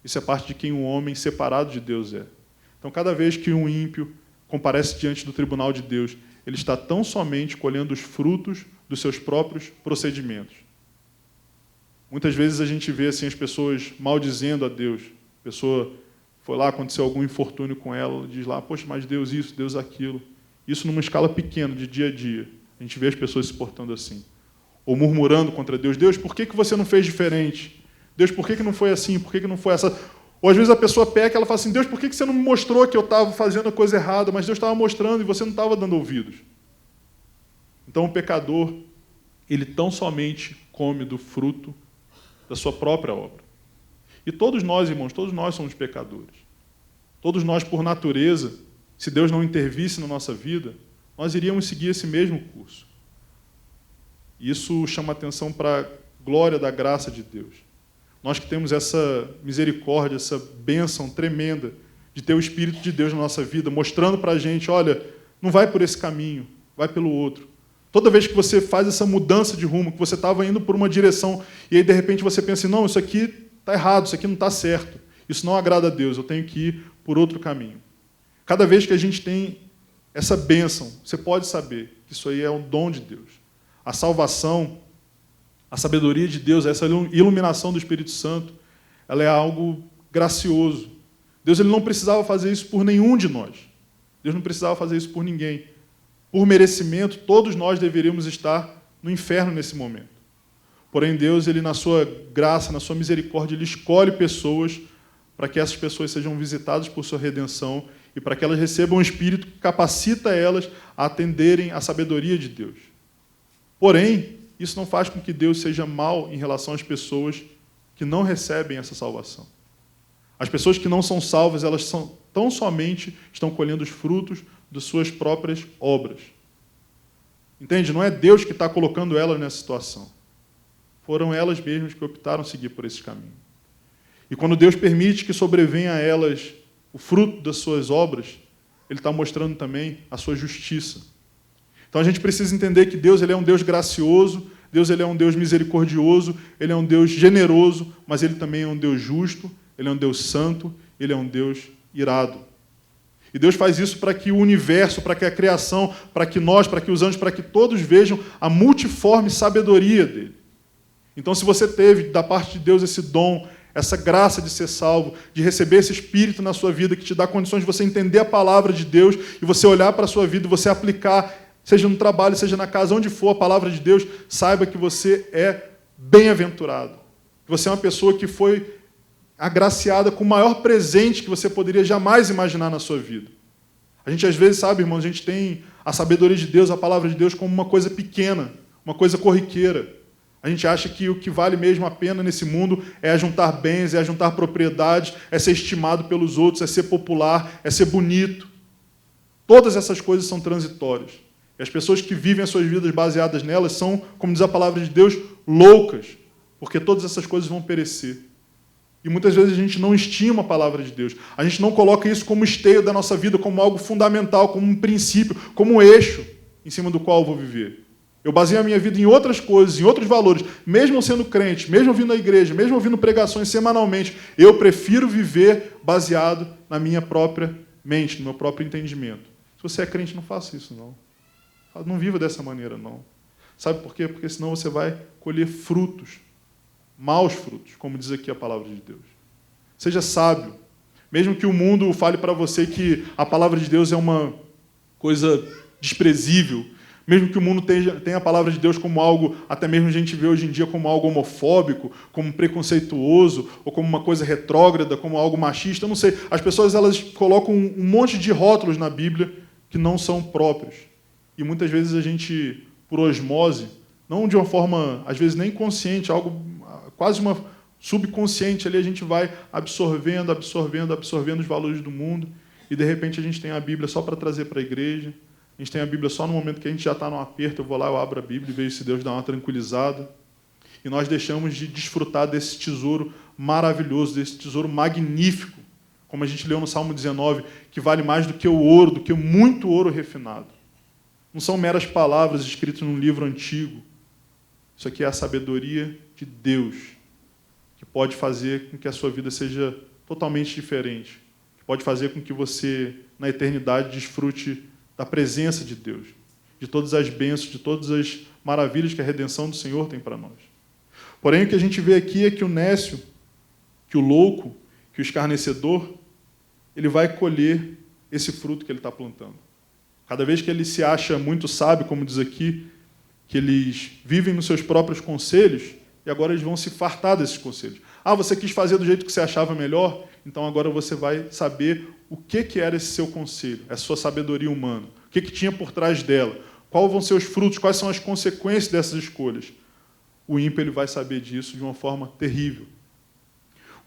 Isso é parte de quem um homem separado de Deus é. Então, cada vez que um ímpio comparece diante do tribunal de Deus, ele está tão somente colhendo os frutos dos seus próprios procedimentos. Muitas vezes a gente vê assim, as pessoas maldizendo a Deus. A pessoa foi lá, aconteceu algum infortúnio com ela, diz lá, poxa, mas Deus isso, Deus aquilo. Isso numa escala pequena, de dia a dia. A gente vê as pessoas se portando assim. Ou murmurando contra Deus. Deus, por que você não fez diferente? Deus, por que não foi assim? Por que não foi essa? Ou às vezes a pessoa peca e ela fala assim, Deus, por que você não me mostrou que eu estava fazendo a coisa errada? Mas Deus estava mostrando e você não estava dando ouvidos. Então o pecador, ele tão somente come do fruto da sua própria obra. E todos nós, irmãos, todos nós somos pecadores. Todos nós, por natureza, se Deus não intervisse na nossa vida, nós iríamos seguir esse mesmo curso. Isso chama atenção para a glória da graça de Deus. Nós que temos essa misericórdia, essa bênção tremenda de ter o Espírito de Deus na nossa vida, mostrando para a gente, olha, não vai por esse caminho, vai pelo outro. Toda vez que você faz essa mudança de rumo, que você estava indo por uma direção, e aí de repente você pensa, não, isso aqui está errado, isso aqui não está certo, isso não agrada a Deus, eu tenho que ir por outro caminho. Cada vez que a gente tem essa bênção, você pode saber que isso aí é um dom de Deus. A salvação, a sabedoria de Deus, essa iluminação do Espírito Santo, ela é algo gracioso. Deus ele não precisava fazer isso por nenhum de nós. Deus não precisava fazer isso por ninguém. Por merecimento, todos nós deveríamos estar no inferno nesse momento. Porém, Deus, ele, na sua graça, na sua misericórdia, ele escolhe pessoas para que essas pessoas sejam visitadas por sua redenção e para que elas recebam um Espírito que capacita elas a atenderem à sabedoria de Deus. Porém, isso não faz com que Deus seja mau em relação às pessoas que não recebem essa salvação. As pessoas que não são salvas, elas tão somente estão colhendo os frutos de suas próprias obras. Entende? Não é Deus que está colocando elas nessa situação. Foram elas mesmas que optaram seguir por esse caminho. E quando Deus permite que sobrevenha a elas o fruto das suas obras, Ele está mostrando também a sua justiça. Então a gente precisa entender que Deus ele é um Deus gracioso, Deus ele é um Deus misericordioso, Ele é um Deus generoso, mas Ele também é um Deus justo, Ele é um Deus santo, Ele é um Deus irado. E Deus faz isso para que o universo, para que a criação, para que nós, para que os anjos, para que todos vejam a multiforme sabedoria dele. Então, se você teve, da parte de Deus, esse dom, essa graça de ser salvo, de receber esse Espírito na sua vida, que te dá condições de você entender a palavra de Deus e você olhar para a sua vida e você aplicar, seja no trabalho, seja na casa, onde for, a palavra de Deus, saiba que você é bem-aventurado. Você é uma pessoa que foi agraciada com o maior presente que você poderia jamais imaginar na sua vida. A gente, às vezes, sabe, irmãos, a gente tem a sabedoria de Deus, a palavra de Deus, como uma coisa pequena, uma coisa corriqueira. A gente acha que o que vale mesmo a pena nesse mundo é ajuntar bens, é ajuntar propriedades, é ser estimado pelos outros, é ser popular, é ser bonito. Todas essas coisas são transitórias. E as pessoas que vivem as suas vidas baseadas nelas são, como diz a palavra de Deus, loucas, porque todas essas coisas vão perecer. E muitas vezes a gente não estima a palavra de Deus. A gente não coloca isso como esteio da nossa vida, como algo fundamental, como um princípio, como um eixo em cima do qual eu vou viver. Eu baseio a minha vida em outras coisas, em outros valores. Mesmo sendo crente, mesmo vindo à igreja, mesmo ouvindo pregações semanalmente, eu prefiro viver baseado na minha própria mente, no meu próprio entendimento. Se você é crente, não faça isso, não. Não viva dessa maneira, não. Sabe por quê? Porque senão você vai colher frutos, maus frutos, como diz aqui a palavra de Deus. Seja sábio. Mesmo que o mundo fale para você que a palavra de Deus é uma coisa desprezível, mesmo que o mundo tenha a palavra de Deus como algo, até mesmo a gente vê hoje em dia como algo homofóbico, como preconceituoso, ou como uma coisa retrógrada, como algo machista, eu não sei. As pessoas elas colocam um monte de rótulos na Bíblia que não são próprios. E muitas vezes a gente, por osmose, não de uma forma, às vezes nem consciente, algo quase uma subconsciente, ali a gente vai absorvendo os valores do mundo, e de repente a gente tem a Bíblia só para trazer para a igreja, a gente tem a Bíblia só no momento que a gente já está num aperto, eu vou lá, eu abro a Bíblia e vejo se Deus dá uma tranquilizada, e nós deixamos de desfrutar desse tesouro maravilhoso, desse tesouro magnífico, como a gente leu no Salmo 19, que vale mais do que o ouro, do que muito ouro refinado. Não são meras palavras escritas num livro antigo. Isso aqui é a sabedoria de Deus, que pode fazer com que a sua vida seja totalmente diferente, que pode fazer com que você, na eternidade, desfrute da presença de Deus, de todas as bênçãos, de todas as maravilhas que a redenção do Senhor tem para nós. Porém, o que a gente vê aqui é que o nécio, que o louco, que o escarnecedor, ele vai colher esse fruto que ele está plantando. Cada vez que ele se acha muito sábio, como diz aqui, que eles vivem nos seus próprios conselhos, e agora eles vão se fartar desses conselhos. Ah, você quis fazer do jeito que você achava melhor? Então agora você vai saber o que era esse seu conselho, essa sua sabedoria humana, o que tinha por trás dela, quais vão ser os frutos, quais são as consequências dessas escolhas. O ímpio ele vai saber disso de uma forma terrível.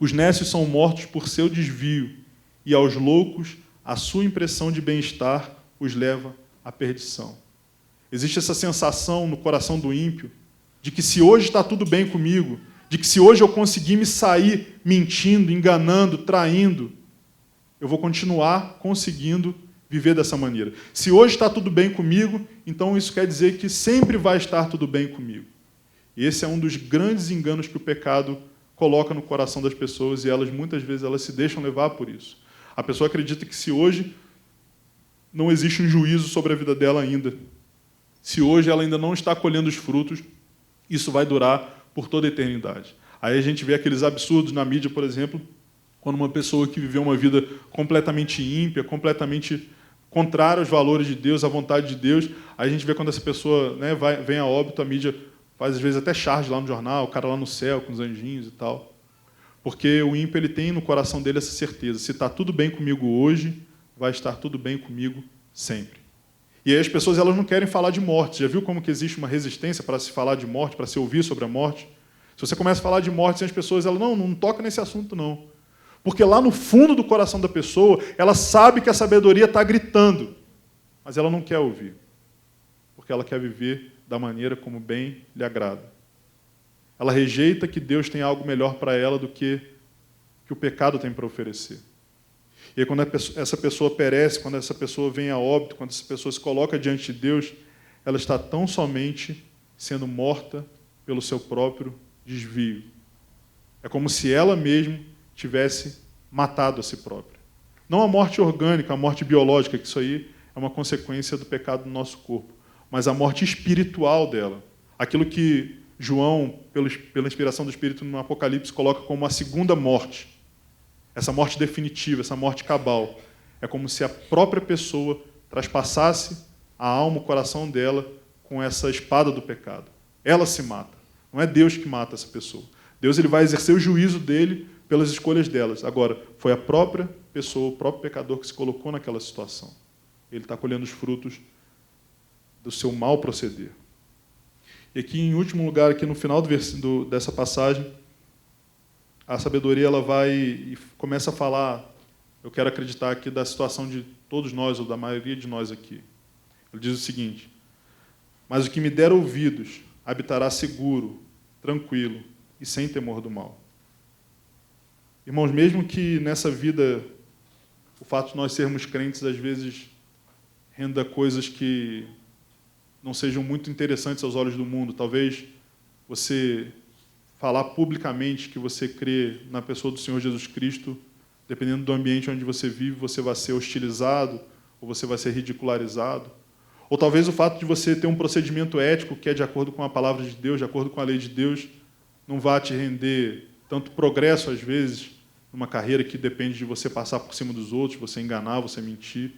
Os nécios são mortos por seu desvio, e aos loucos a sua impressão de bem-estar os leva à perdição. Existe essa sensação no coração do ímpio de que se hoje está tudo bem comigo, de que se hoje eu conseguir me sair mentindo, enganando, traindo, eu vou continuar conseguindo viver dessa maneira. Se hoje está tudo bem comigo, então isso quer dizer que sempre vai estar tudo bem comigo. E esse é um dos grandes enganos que o pecado coloca no coração das pessoas, e elas, muitas vezes, elas se deixam levar por isso. A pessoa acredita que se hoje não existe um juízo sobre a vida dela ainda, se hoje ela ainda não está colhendo os frutos, isso vai durar por toda a eternidade. Aí a gente vê aqueles absurdos na mídia, por exemplo, quando uma pessoa que viveu uma vida completamente ímpia, completamente contrária aos valores de Deus, à vontade de Deus, aí a gente vê quando essa pessoa, né, vem a óbito, a mídia faz às vezes até charge lá no jornal, o cara lá no céu com os anjinhos e tal. Porque o ímpio ele tem no coração dele essa certeza, se está tudo bem comigo hoje, vai estar tudo bem comigo sempre. E aí as pessoas elas não querem falar de morte. Já viu como que existe uma resistência para se falar de morte, para se ouvir sobre a morte? Se você começa a falar de morte, as pessoas elas, não toca nesse assunto, não. Porque lá no fundo do coração da pessoa, ela sabe que a sabedoria está gritando, mas ela não quer ouvir, porque ela quer viver da maneira como bem lhe agrada. Ela rejeita que Deus tem algo melhor para ela do que o pecado tem para oferecer. E aí, quando essa pessoa perece, quando essa pessoa vem a óbito, quando essa pessoa se coloca diante de Deus, ela está tão somente sendo morta pelo seu próprio desvio. É como se ela mesma tivesse matado a si própria. Não a morte orgânica, a morte biológica, que isso aí é uma consequência do pecado do nosso corpo, mas a morte espiritual dela. Aquilo que João, pela inspiração do Espírito no Apocalipse, coloca como a segunda morte. Essa morte definitiva, essa morte cabal. É como se a própria pessoa traspassasse a alma, o coração dela com essa espada do pecado. Ela se mata. Não é Deus que mata essa pessoa. Deus ele vai exercer o juízo dele pelas escolhas delas. Agora, foi a própria pessoa, o próprio pecador que se colocou naquela situação. ele está colhendo os frutos do seu mau proceder. E aqui, em último lugar, aqui no final dessa passagem, a sabedoria ela vai e começa a falar, eu quero acreditar aqui, da situação de todos nós, ou da maioria de nós aqui. Ele diz o seguinte: mas o que me der ouvidos habitará seguro, tranquilo e sem temor do mal. Irmãos, mesmo que nessa vida o fato de nós sermos crentes às vezes renda coisas que não sejam muito interessantes aos olhos do mundo, talvez você falar publicamente que você crê na pessoa do Senhor Jesus Cristo, dependendo do ambiente onde você vive, você vai ser hostilizado ou você vai ser ridicularizado. Ou talvez o fato de você ter um procedimento ético que é de acordo com a palavra de Deus, de acordo com a lei de Deus, não vá te render tanto progresso, às vezes, numa carreira que depende de você passar por cima dos outros, você enganar, você mentir,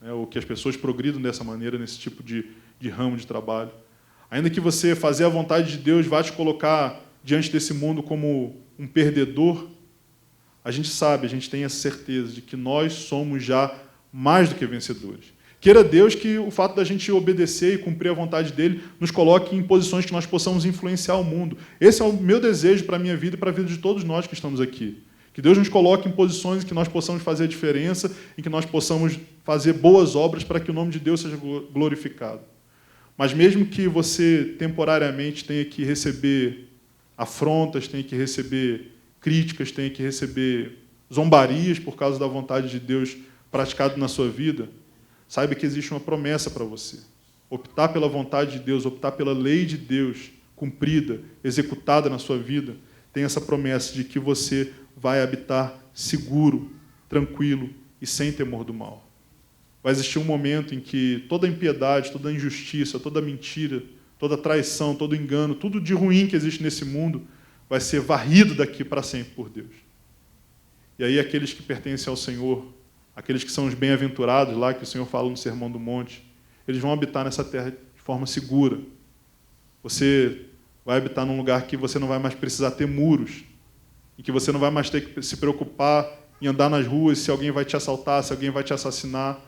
né, ou que as pessoas progridam dessa maneira, nesse tipo de ramo de trabalho. Ainda que você fazer a vontade de Deus vá te colocar diante desse mundo como um perdedor, a gente sabe, a gente tem a certeza de que nós somos já mais do que vencedores. Queira Deus que o fato da gente obedecer e cumprir a vontade dele nos coloque em posições que nós possamos influenciar o mundo. Esse é o meu desejo para a minha vida e para a vida de todos nós que estamos aqui. Que Deus nos coloque em posições em que nós possamos fazer a diferença, em que nós possamos fazer boas obras para que o nome de Deus seja glorificado. Mas mesmo que você temporariamente tenha que receber afrontas, tenha que receber críticas, tenha que receber zombarias por causa da vontade de Deus praticada na sua vida, saiba que existe uma promessa para você. Optar pela vontade de Deus, optar pela lei de Deus cumprida, executada na sua vida, tem essa promessa de que você vai habitar seguro, tranquilo e sem temor do mal. Vai existir um momento em que toda impiedade, toda injustiça, toda mentira, toda traição, todo engano, tudo de ruim que existe nesse mundo vai ser varrido daqui para sempre por Deus. E aí aqueles que pertencem ao Senhor, aqueles que são os bem-aventurados lá, que o Senhor fala no Sermão do Monte, eles vão habitar nessa terra de forma segura. Você vai habitar num lugar que você não vai mais precisar ter muros, em que você não vai mais ter que se preocupar em andar nas ruas se alguém vai te assaltar, se alguém vai te assassinar.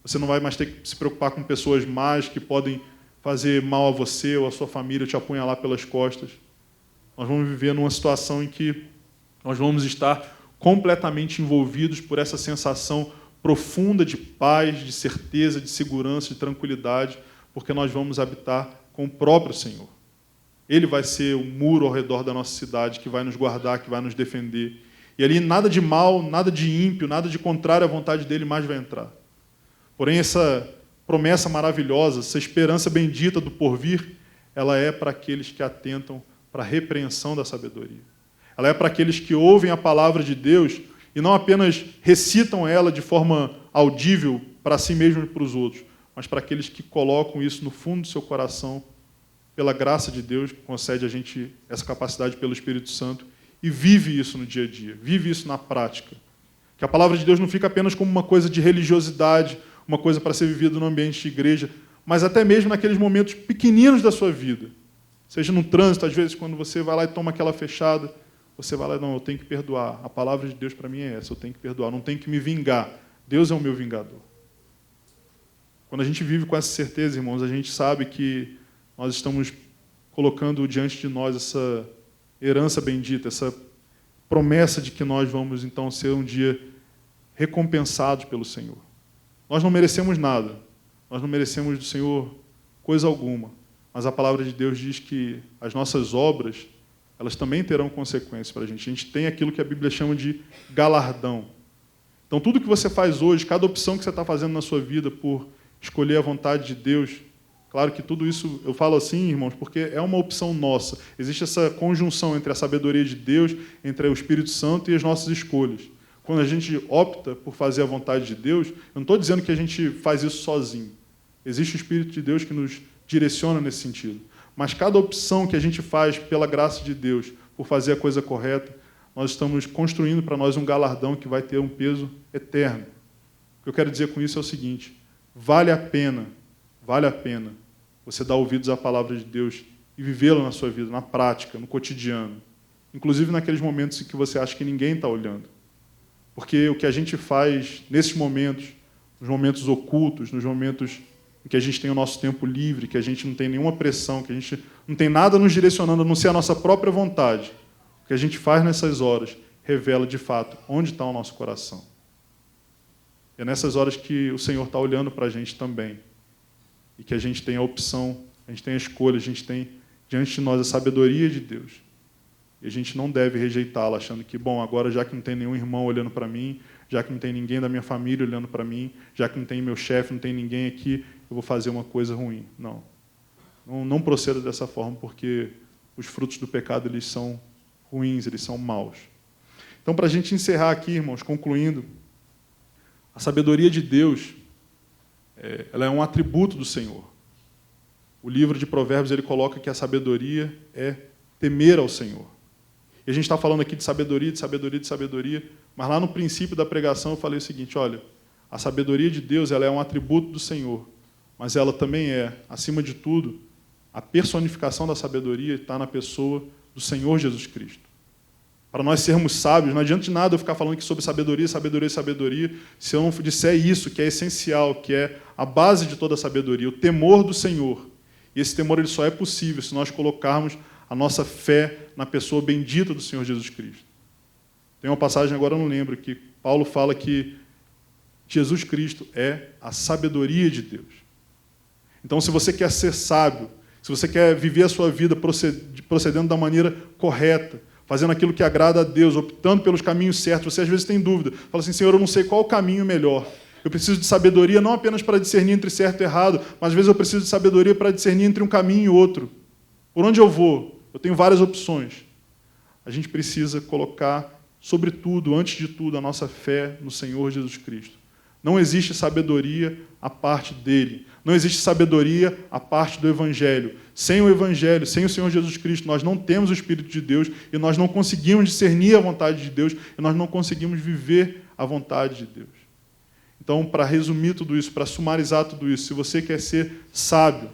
Você não vai mais ter que se preocupar com pessoas más que podem fazer mal a você ou a sua família, te apunhalar pelas costas. Nós vamos viver numa situação em que nós vamos estar completamente envolvidos por essa sensação profunda de paz, de certeza, de segurança, de tranquilidade, porque nós vamos habitar com o próprio Senhor. Ele vai ser o muro ao redor da nossa cidade, que vai nos guardar, que vai nos defender. E ali nada de mal, nada de ímpio, nada de contrário à vontade dele mais vai entrar. Porém, essa promessa maravilhosa, essa esperança bendita do porvir, ela é para aqueles que atentam para a repreensão da sabedoria. Ela é para aqueles que ouvem a palavra de Deus e não apenas recitam ela de forma audível para si mesmos e para os outros, mas para aqueles que colocam isso no fundo do seu coração, pela graça de Deus, que concede a gente essa capacidade pelo Espírito Santo, e vive isso no dia a dia, vive isso na prática. Que a palavra de Deus não fica apenas como uma coisa de religiosidade, uma coisa para ser vivida no ambiente de igreja, mas até mesmo naqueles momentos pequeninos da sua vida. Seja no trânsito, às vezes, quando você vai lá e toma aquela fechada, você vai lá, não, eu tenho que perdoar. A palavra de Deus para mim é essa, eu tenho que perdoar, não tenho que me vingar. Deus é o meu vingador. Quando a gente vive com essa certeza, irmãos, a gente sabe que nós estamos colocando diante de nós essa herança bendita, essa promessa de que nós vamos, então, ser um dia recompensados pelo Senhor. Nós não merecemos nada, nós não merecemos do Senhor coisa alguma, mas a palavra de Deus diz que as nossas obras, elas também terão consequências para a gente. A gente tem aquilo que a Bíblia chama de galardão. Então, tudo que você faz hoje, cada opção que você está fazendo na sua vida por escolher a vontade de Deus, claro que tudo isso, eu falo assim, irmãos, porque é uma opção nossa. Existe essa conjunção entre a sabedoria de Deus, entre o Espírito Santo e as nossas escolhas. Quando a gente opta por fazer a vontade de Deus, eu não estou dizendo que a gente faz isso sozinho. Existe o Espírito de Deus que nos direciona nesse sentido. Mas cada opção que a gente faz pela graça de Deus, por fazer a coisa correta, nós estamos construindo para nós um galardão que vai ter um peso eterno. O que eu quero dizer com isso é o seguinte: vale a pena você dar ouvidos à palavra de Deus e vivê-la na sua vida, na prática, no cotidiano. Inclusive naqueles momentos em que você acha que ninguém está olhando. Porque o que a gente faz nesses momentos nos momentos ocultos, nos momentos em que a gente tem o nosso tempo livre, que a gente não tem nenhuma pressão, que a gente não tem nada nos direcionando, a não ser a nossa própria vontade. O que a gente faz nessas horas revela, de fato, onde está o nosso coração. É nessas horas que o Senhor está olhando para a gente também. E que a gente tem a opção, a gente tem a escolha, a gente tem diante de nós a sabedoria de Deus. E a gente não deve rejeitá-la, achando que, bom, agora já que não tem nenhum irmão olhando para mim, já que não tem ninguém da minha família olhando para mim, já que não tem meu chefe, não tem ninguém aqui, eu vou fazer uma coisa ruim. Não. Não proceda dessa forma, porque os frutos do pecado eles são ruins, eles são maus. Então, para a gente encerrar aqui, irmãos, concluindo, a sabedoria de Deus ela é um atributo do Senhor. O livro de Provérbios ele coloca que a sabedoria é temer ao Senhor. E a gente está falando aqui de sabedoria, de sabedoria, de sabedoria, mas lá no princípio da pregação eu falei o seguinte, olha, a sabedoria de Deus ela é um atributo do Senhor, mas ela também é, acima de tudo, a personificação da sabedoria está na pessoa do Senhor Jesus Cristo. Para nós sermos sábios, não adianta de nada eu ficar falando aqui sobre sabedoria, sabedoria, sabedoria, se eu não disser isso, que é essencial, que é a base de toda a sabedoria, o temor do Senhor. E esse temor ele só é possível se nós colocarmos a nossa fé na pessoa bendita do Senhor Jesus Cristo. Tem uma passagem, agora eu não lembro, que Paulo fala que Jesus Cristo é a sabedoria de Deus. Então, se você quer ser sábio, se você quer viver a sua vida procedendo da maneira correta, fazendo aquilo que agrada a Deus, optando pelos caminhos certos, você às vezes tem dúvida. Fala assim, Senhor, eu não sei qual o caminho melhor. Eu preciso de sabedoria não apenas para discernir entre certo e errado, mas às vezes eu preciso de sabedoria para discernir entre um caminho e outro. Por onde eu vou? Eu tenho várias opções. A gente precisa colocar, sobretudo, antes de tudo, a nossa fé no Senhor Jesus Cristo. Não existe sabedoria à parte dele. Não existe sabedoria à parte do Evangelho. Sem o Evangelho, sem o Senhor Jesus Cristo, nós não temos o Espírito de Deus e nós não conseguimos discernir a vontade de Deus e nós não conseguimos viver a vontade de Deus. Então, para resumir tudo isso, para sumarizar tudo isso, se você quer ser sábio,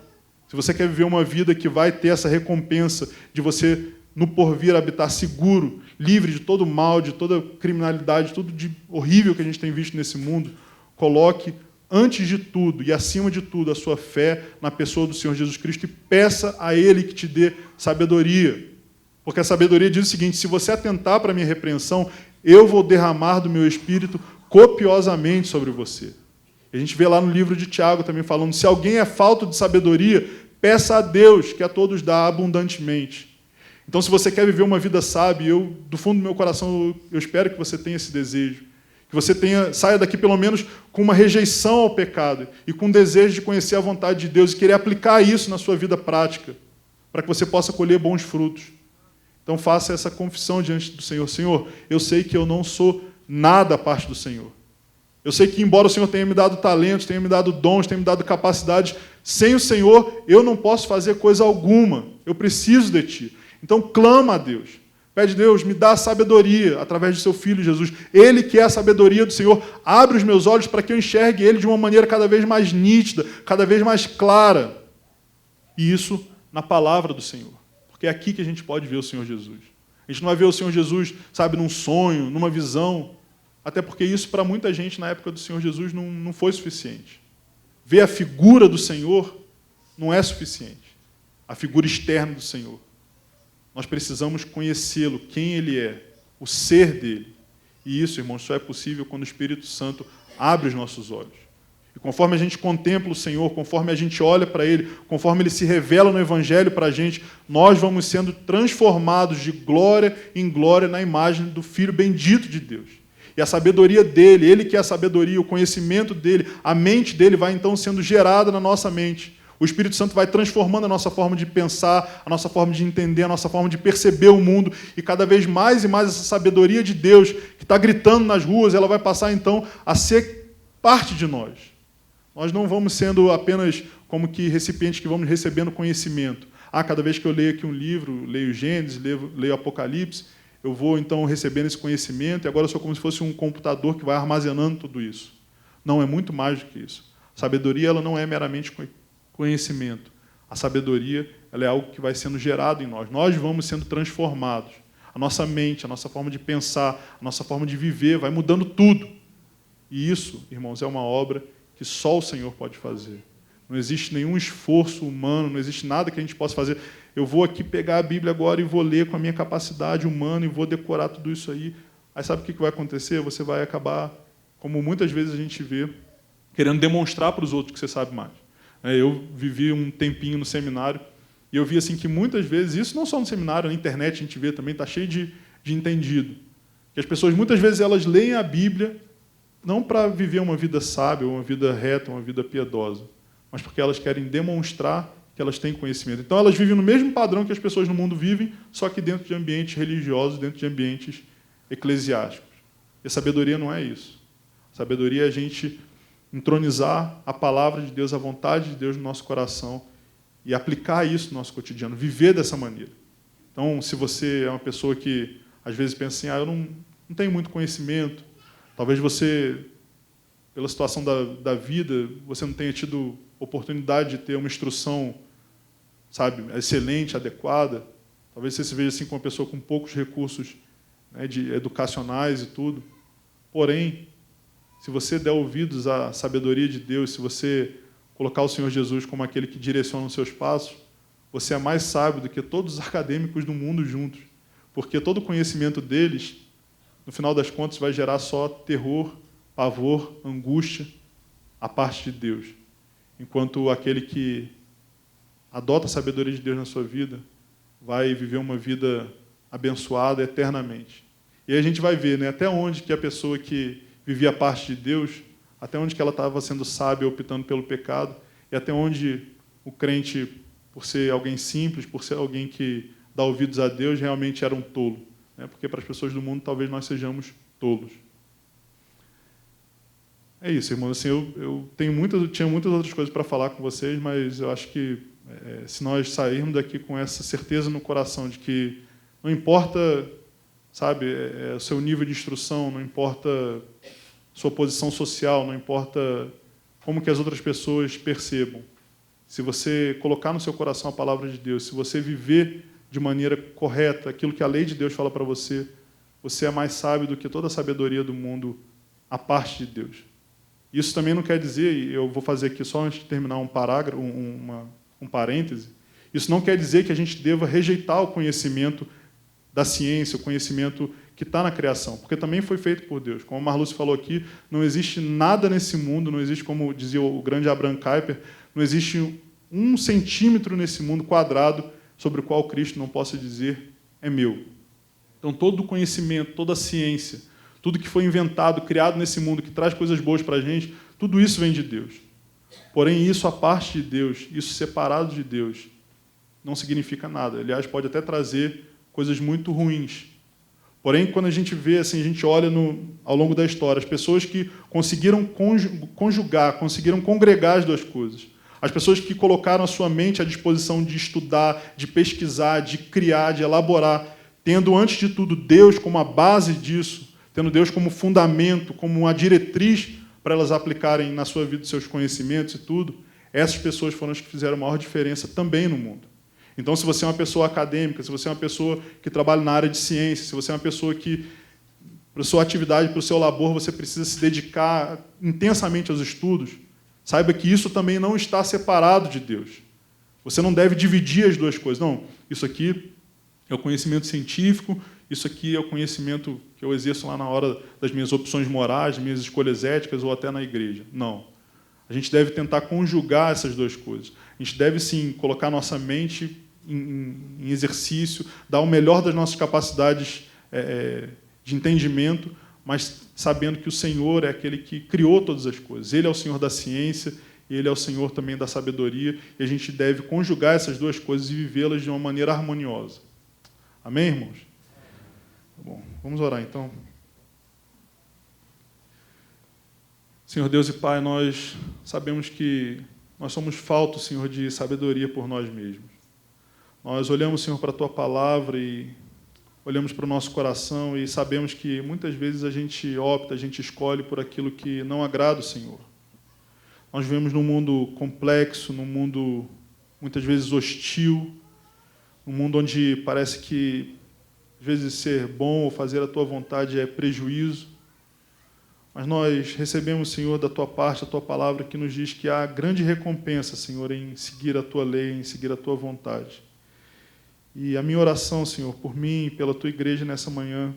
se você quer viver uma vida que vai ter essa recompensa de você, no porvir, habitar seguro, livre de todo mal, de toda criminalidade, tudo de horrível que a gente tem visto nesse mundo, coloque, antes de tudo e acima de tudo, a sua fé na pessoa do Senhor Jesus Cristo e peça a Ele que te dê sabedoria. Porque a sabedoria diz o seguinte, se você atentar para a minha repreensão, eu vou derramar do meu Espírito copiosamente sobre você. A gente vê lá no livro de Tiago também falando, se alguém é falto de sabedoria, peça a Deus, que a todos dá abundantemente. Então, se você quer viver uma vida sábia, eu, do fundo do meu coração, eu espero que você tenha esse desejo. Que você saia daqui, pelo menos, com uma rejeição ao pecado e com um desejo de conhecer a vontade de Deus e querer aplicar isso na sua vida prática, para que você possa colher bons frutos. Então, faça essa confissão diante do Senhor. Senhor, eu sei que eu não sou nada à parte do Senhor. Eu sei que, embora o Senhor tenha me dado talentos, tenha me dado dons, tenha me dado capacidades, sem o Senhor eu não posso fazer coisa alguma. Eu preciso de Ti. Então, clama a Deus. Pede, Deus, me dá sabedoria através do seu Filho Jesus. Ele que é a sabedoria do Senhor. Abre os meus olhos para que eu enxergue Ele de uma maneira cada vez mais nítida, cada vez mais clara. E isso na palavra do Senhor. Porque é aqui que a gente pode ver o Senhor Jesus. A gente não vai ver o Senhor Jesus, sabe, num sonho, numa visão. Até porque isso, para muita gente, na época do Senhor Jesus, não foi suficiente. Ver a figura do Senhor não é suficiente. A figura externa do Senhor. Nós precisamos conhecê-lo, quem Ele é, o ser dEle. E isso, irmãos, só é possível quando o Espírito Santo abre os nossos olhos. E conforme a gente contempla o Senhor, conforme a gente olha para Ele, conforme Ele se revela no Evangelho para a gente, nós vamos sendo transformados de glória em glória na imagem do Filho bendito de Deus. E a sabedoria dEle, Ele que é a sabedoria, o conhecimento dEle, a mente dEle vai então sendo gerada na nossa mente. O Espírito Santo vai transformando a nossa forma de pensar, a nossa forma de entender, a nossa forma de perceber o mundo, e cada vez mais e mais essa sabedoria de Deus, que está gritando nas ruas, ela vai passar então a ser parte de nós. Nós não vamos sendo apenas como que recipientes que vamos recebendo conhecimento. Cada vez que eu leio aqui um livro, leio Gênesis, leio Apocalipse, eu vou então recebendo esse conhecimento, e agora eu sou como se fosse um computador que vai armazenando tudo isso. Não, é muito mais do que isso. A sabedoria ela não é meramente conhecimento. A sabedoria ela é algo que vai sendo gerado em nós. Nós vamos sendo transformados. A nossa mente, a nossa forma de pensar, a nossa forma de viver vai mudando tudo. E isso, irmãos, é uma obra que só o Senhor pode fazer. Não existe nenhum esforço humano, não existe nada que a gente possa fazer. Eu vou aqui pegar a Bíblia agora e vou ler com a minha capacidade humana e vou decorar tudo isso aí. Aí sabe o que vai acontecer? Você vai acabar, como muitas vezes a gente vê, querendo demonstrar para os outros que você sabe mais. Eu vivi um tempinho no seminário e eu vi assim que muitas vezes, isso não só no seminário, na internet a gente vê também, está cheio de entendido. Que as pessoas, muitas vezes, elas leem a Bíblia não para viver uma vida sábia, uma vida reta, uma vida piedosa, mas porque elas querem demonstrar que elas têm conhecimento. Então, elas vivem no mesmo padrão que as pessoas no mundo vivem, só que dentro de ambientes religiosos, dentro de ambientes eclesiásticos. E a sabedoria não é isso. A sabedoria é a gente entronizar a palavra de Deus, a vontade de Deus no nosso coração e aplicar isso no nosso cotidiano, viver dessa maneira. Então, se você é uma pessoa que, às vezes, pensa assim, eu não tenho muito conhecimento, talvez você, pela situação da vida, você não tenha tido oportunidade de ter uma instrução, sabe, excelente, adequada. Talvez você se veja assim como uma pessoa com poucos recursos, né, educacionais e tudo. Porém, se você der ouvidos à sabedoria de Deus, se você colocar o Senhor Jesus como aquele que direciona os seus passos, você é mais sábio do que todos os acadêmicos do mundo juntos, porque todo o conhecimento deles, no final das contas, vai gerar só terror, pavor, angústia, à parte de Deus. Enquanto aquele que adota a sabedoria de Deus na sua vida vai viver uma vida abençoada eternamente. E aí a gente vai ver, né, até onde que a pessoa que vivia a parte de Deus, até onde que ela estava sendo sábia, optando pelo pecado, e até onde o crente, por ser alguém simples, por ser alguém que dá ouvidos a Deus, realmente era um tolo. Né? Porque para as pessoas do mundo talvez nós sejamos tolos. É isso, irmãos. Assim, eu tinha muitas outras coisas para falar com vocês, mas eu acho que se nós sairmos daqui com essa certeza no coração de que não importa, sabe, o seu nível de instrução, não importa sua posição social, não importa como que as outras pessoas percebam. Se você colocar no seu coração a palavra de Deus, se você viver de maneira correta aquilo que a lei de Deus fala para você, você é mais sábio do que toda a sabedoria do mundo à parte de Deus. Isso também não quer dizer, e eu vou fazer aqui só antes de terminar um parágrafo, um parêntese, isso não quer dizer que a gente deva rejeitar o conhecimento da ciência, o conhecimento que está na criação, porque também foi feito por Deus. Como a Marluce falou aqui, não existe nada nesse mundo, não existe, como dizia o grande Abraham Kuyper, não existe 1 centímetro nesse mundo quadrado sobre o qual Cristo não possa dizer, é meu. Então, todo o conhecimento, toda a ciência, tudo que foi inventado, criado nesse mundo, que traz coisas boas para a gente, tudo isso vem de Deus. Porém, isso à parte de Deus, isso separado de Deus, não significa nada. Aliás, pode até trazer coisas muito ruins. Porém, quando a gente vê, assim, a gente olha ao longo da história, as pessoas que conseguiram conjugar, conseguiram congregar as duas coisas, as pessoas que colocaram a sua mente à disposição de estudar, de pesquisar, de criar, de elaborar, tendo, antes de tudo, Deus como a base disso, tendo Deus como fundamento, como uma diretriz para elas aplicarem na sua vida seus conhecimentos e tudo, essas pessoas foram as que fizeram a maior diferença também no mundo. Então, se você é uma pessoa acadêmica, se você é uma pessoa que trabalha na área de ciência, se você é uma pessoa que, para a sua atividade, para o seu labor, você precisa se dedicar intensamente aos estudos, saiba que isso também não está separado de Deus. Você não deve dividir as duas coisas. Não, isso aqui é o conhecimento científico, isso aqui é o conhecimento que eu exerço lá na hora das minhas opções morais, das minhas escolhas éticas ou até na igreja. Não. A gente deve tentar conjugar essas duas coisas. A gente deve, sim, colocar nossa mente em exercício, dar o melhor das nossas capacidades de entendimento, mas sabendo que o Senhor é aquele que criou todas as coisas. Ele é o Senhor da ciência, Ele é o Senhor também da sabedoria, e a gente deve conjugar essas duas coisas e vivê-las de uma maneira harmoniosa. Amém, irmãos? Bom, vamos orar, então. Senhor Deus e Pai, nós sabemos que nós somos faltos, Senhor, de sabedoria por nós mesmos. Nós olhamos, Senhor, para a Tua palavra e olhamos para o nosso coração e sabemos que muitas vezes a gente opta, a gente escolhe por aquilo que não agrada o Senhor. Nós vivemos num mundo complexo, num mundo muitas vezes hostil, num mundo onde parece que, às vezes, ser bom ou fazer a Tua vontade é prejuízo. Mas nós recebemos, Senhor, da Tua parte, a Tua palavra que nos diz que há grande recompensa, Senhor, em seguir a Tua lei, em seguir a Tua vontade. E a minha oração, Senhor, por mim e pela Tua igreja nessa manhã,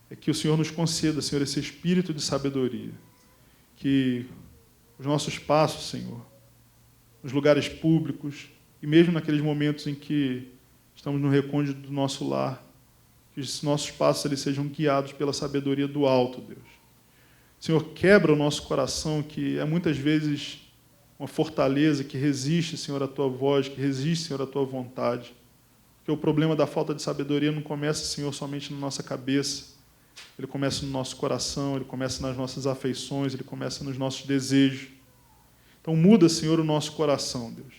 é que o Senhor nos conceda, Senhor, esse espírito de sabedoria. Que os nossos passos, Senhor, nos lugares públicos, e mesmo naqueles momentos em que estamos no recôndito do nosso lar, que os nossos passos eles sejam guiados pela sabedoria do alto, Deus. Senhor, quebra o nosso coração, que é muitas vezes uma fortaleza que resiste, Senhor, à Tua voz, que resiste, Senhor, à Tua vontade. Porque o problema da falta de sabedoria não começa, Senhor, somente na nossa cabeça. Ele começa no nosso coração, ele começa nas nossas afeições, ele começa nos nossos desejos. Então muda, Senhor, o nosso coração, Deus.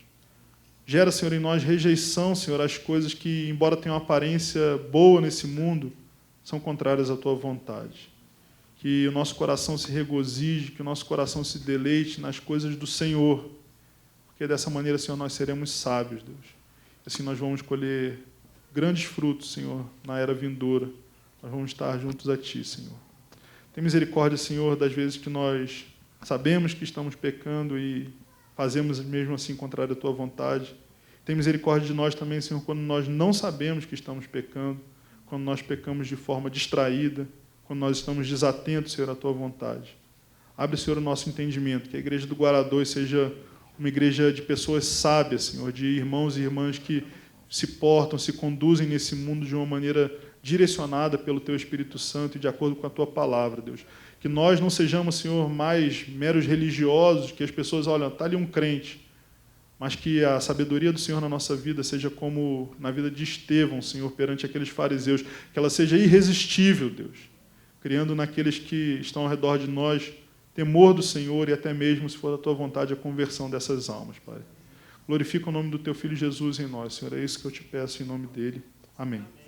Gera, Senhor, em nós rejeição, Senhor, às coisas que, embora tenham uma boa nesse mundo, são contrárias à Tua vontade. Que o nosso coração se regozije, que o nosso coração se deleite nas coisas do Senhor. Porque dessa maneira, Senhor, nós seremos sábios, Deus. Assim nós vamos colher grandes frutos, Senhor, na era vindoura. Nós vamos estar juntos a Ti, Senhor. Tem misericórdia, Senhor, das vezes que nós sabemos que estamos pecando e fazemos mesmo assim contrário à Tua vontade. Tem misericórdia de nós também, Senhor, quando nós não sabemos que estamos pecando, quando nós pecamos de forma distraída, quando nós estamos desatentos, Senhor, à Tua vontade. Abre, Senhor, o nosso entendimento, que a igreja do Guará 2 seja uma igreja de pessoas sábias, Senhor, de irmãos e irmãs que se portam, se conduzem nesse mundo de uma maneira direcionada pelo Teu Espírito Santo e de acordo com a Tua palavra, Deus. Que nós não sejamos, Senhor, mais meros religiosos, que as pessoas olham, está ali um crente, mas que a sabedoria do Senhor na nossa vida seja como na vida de Estevão, Senhor, perante aqueles fariseus, que ela seja irresistível, Deus, criando naqueles que estão ao redor de nós temor do Senhor e até mesmo, se for da Tua vontade, a conversão dessas almas, Pai. Glorifica o nome do Teu Filho Jesus em nós, Senhor. É isso que eu te peço em nome dele. Amém.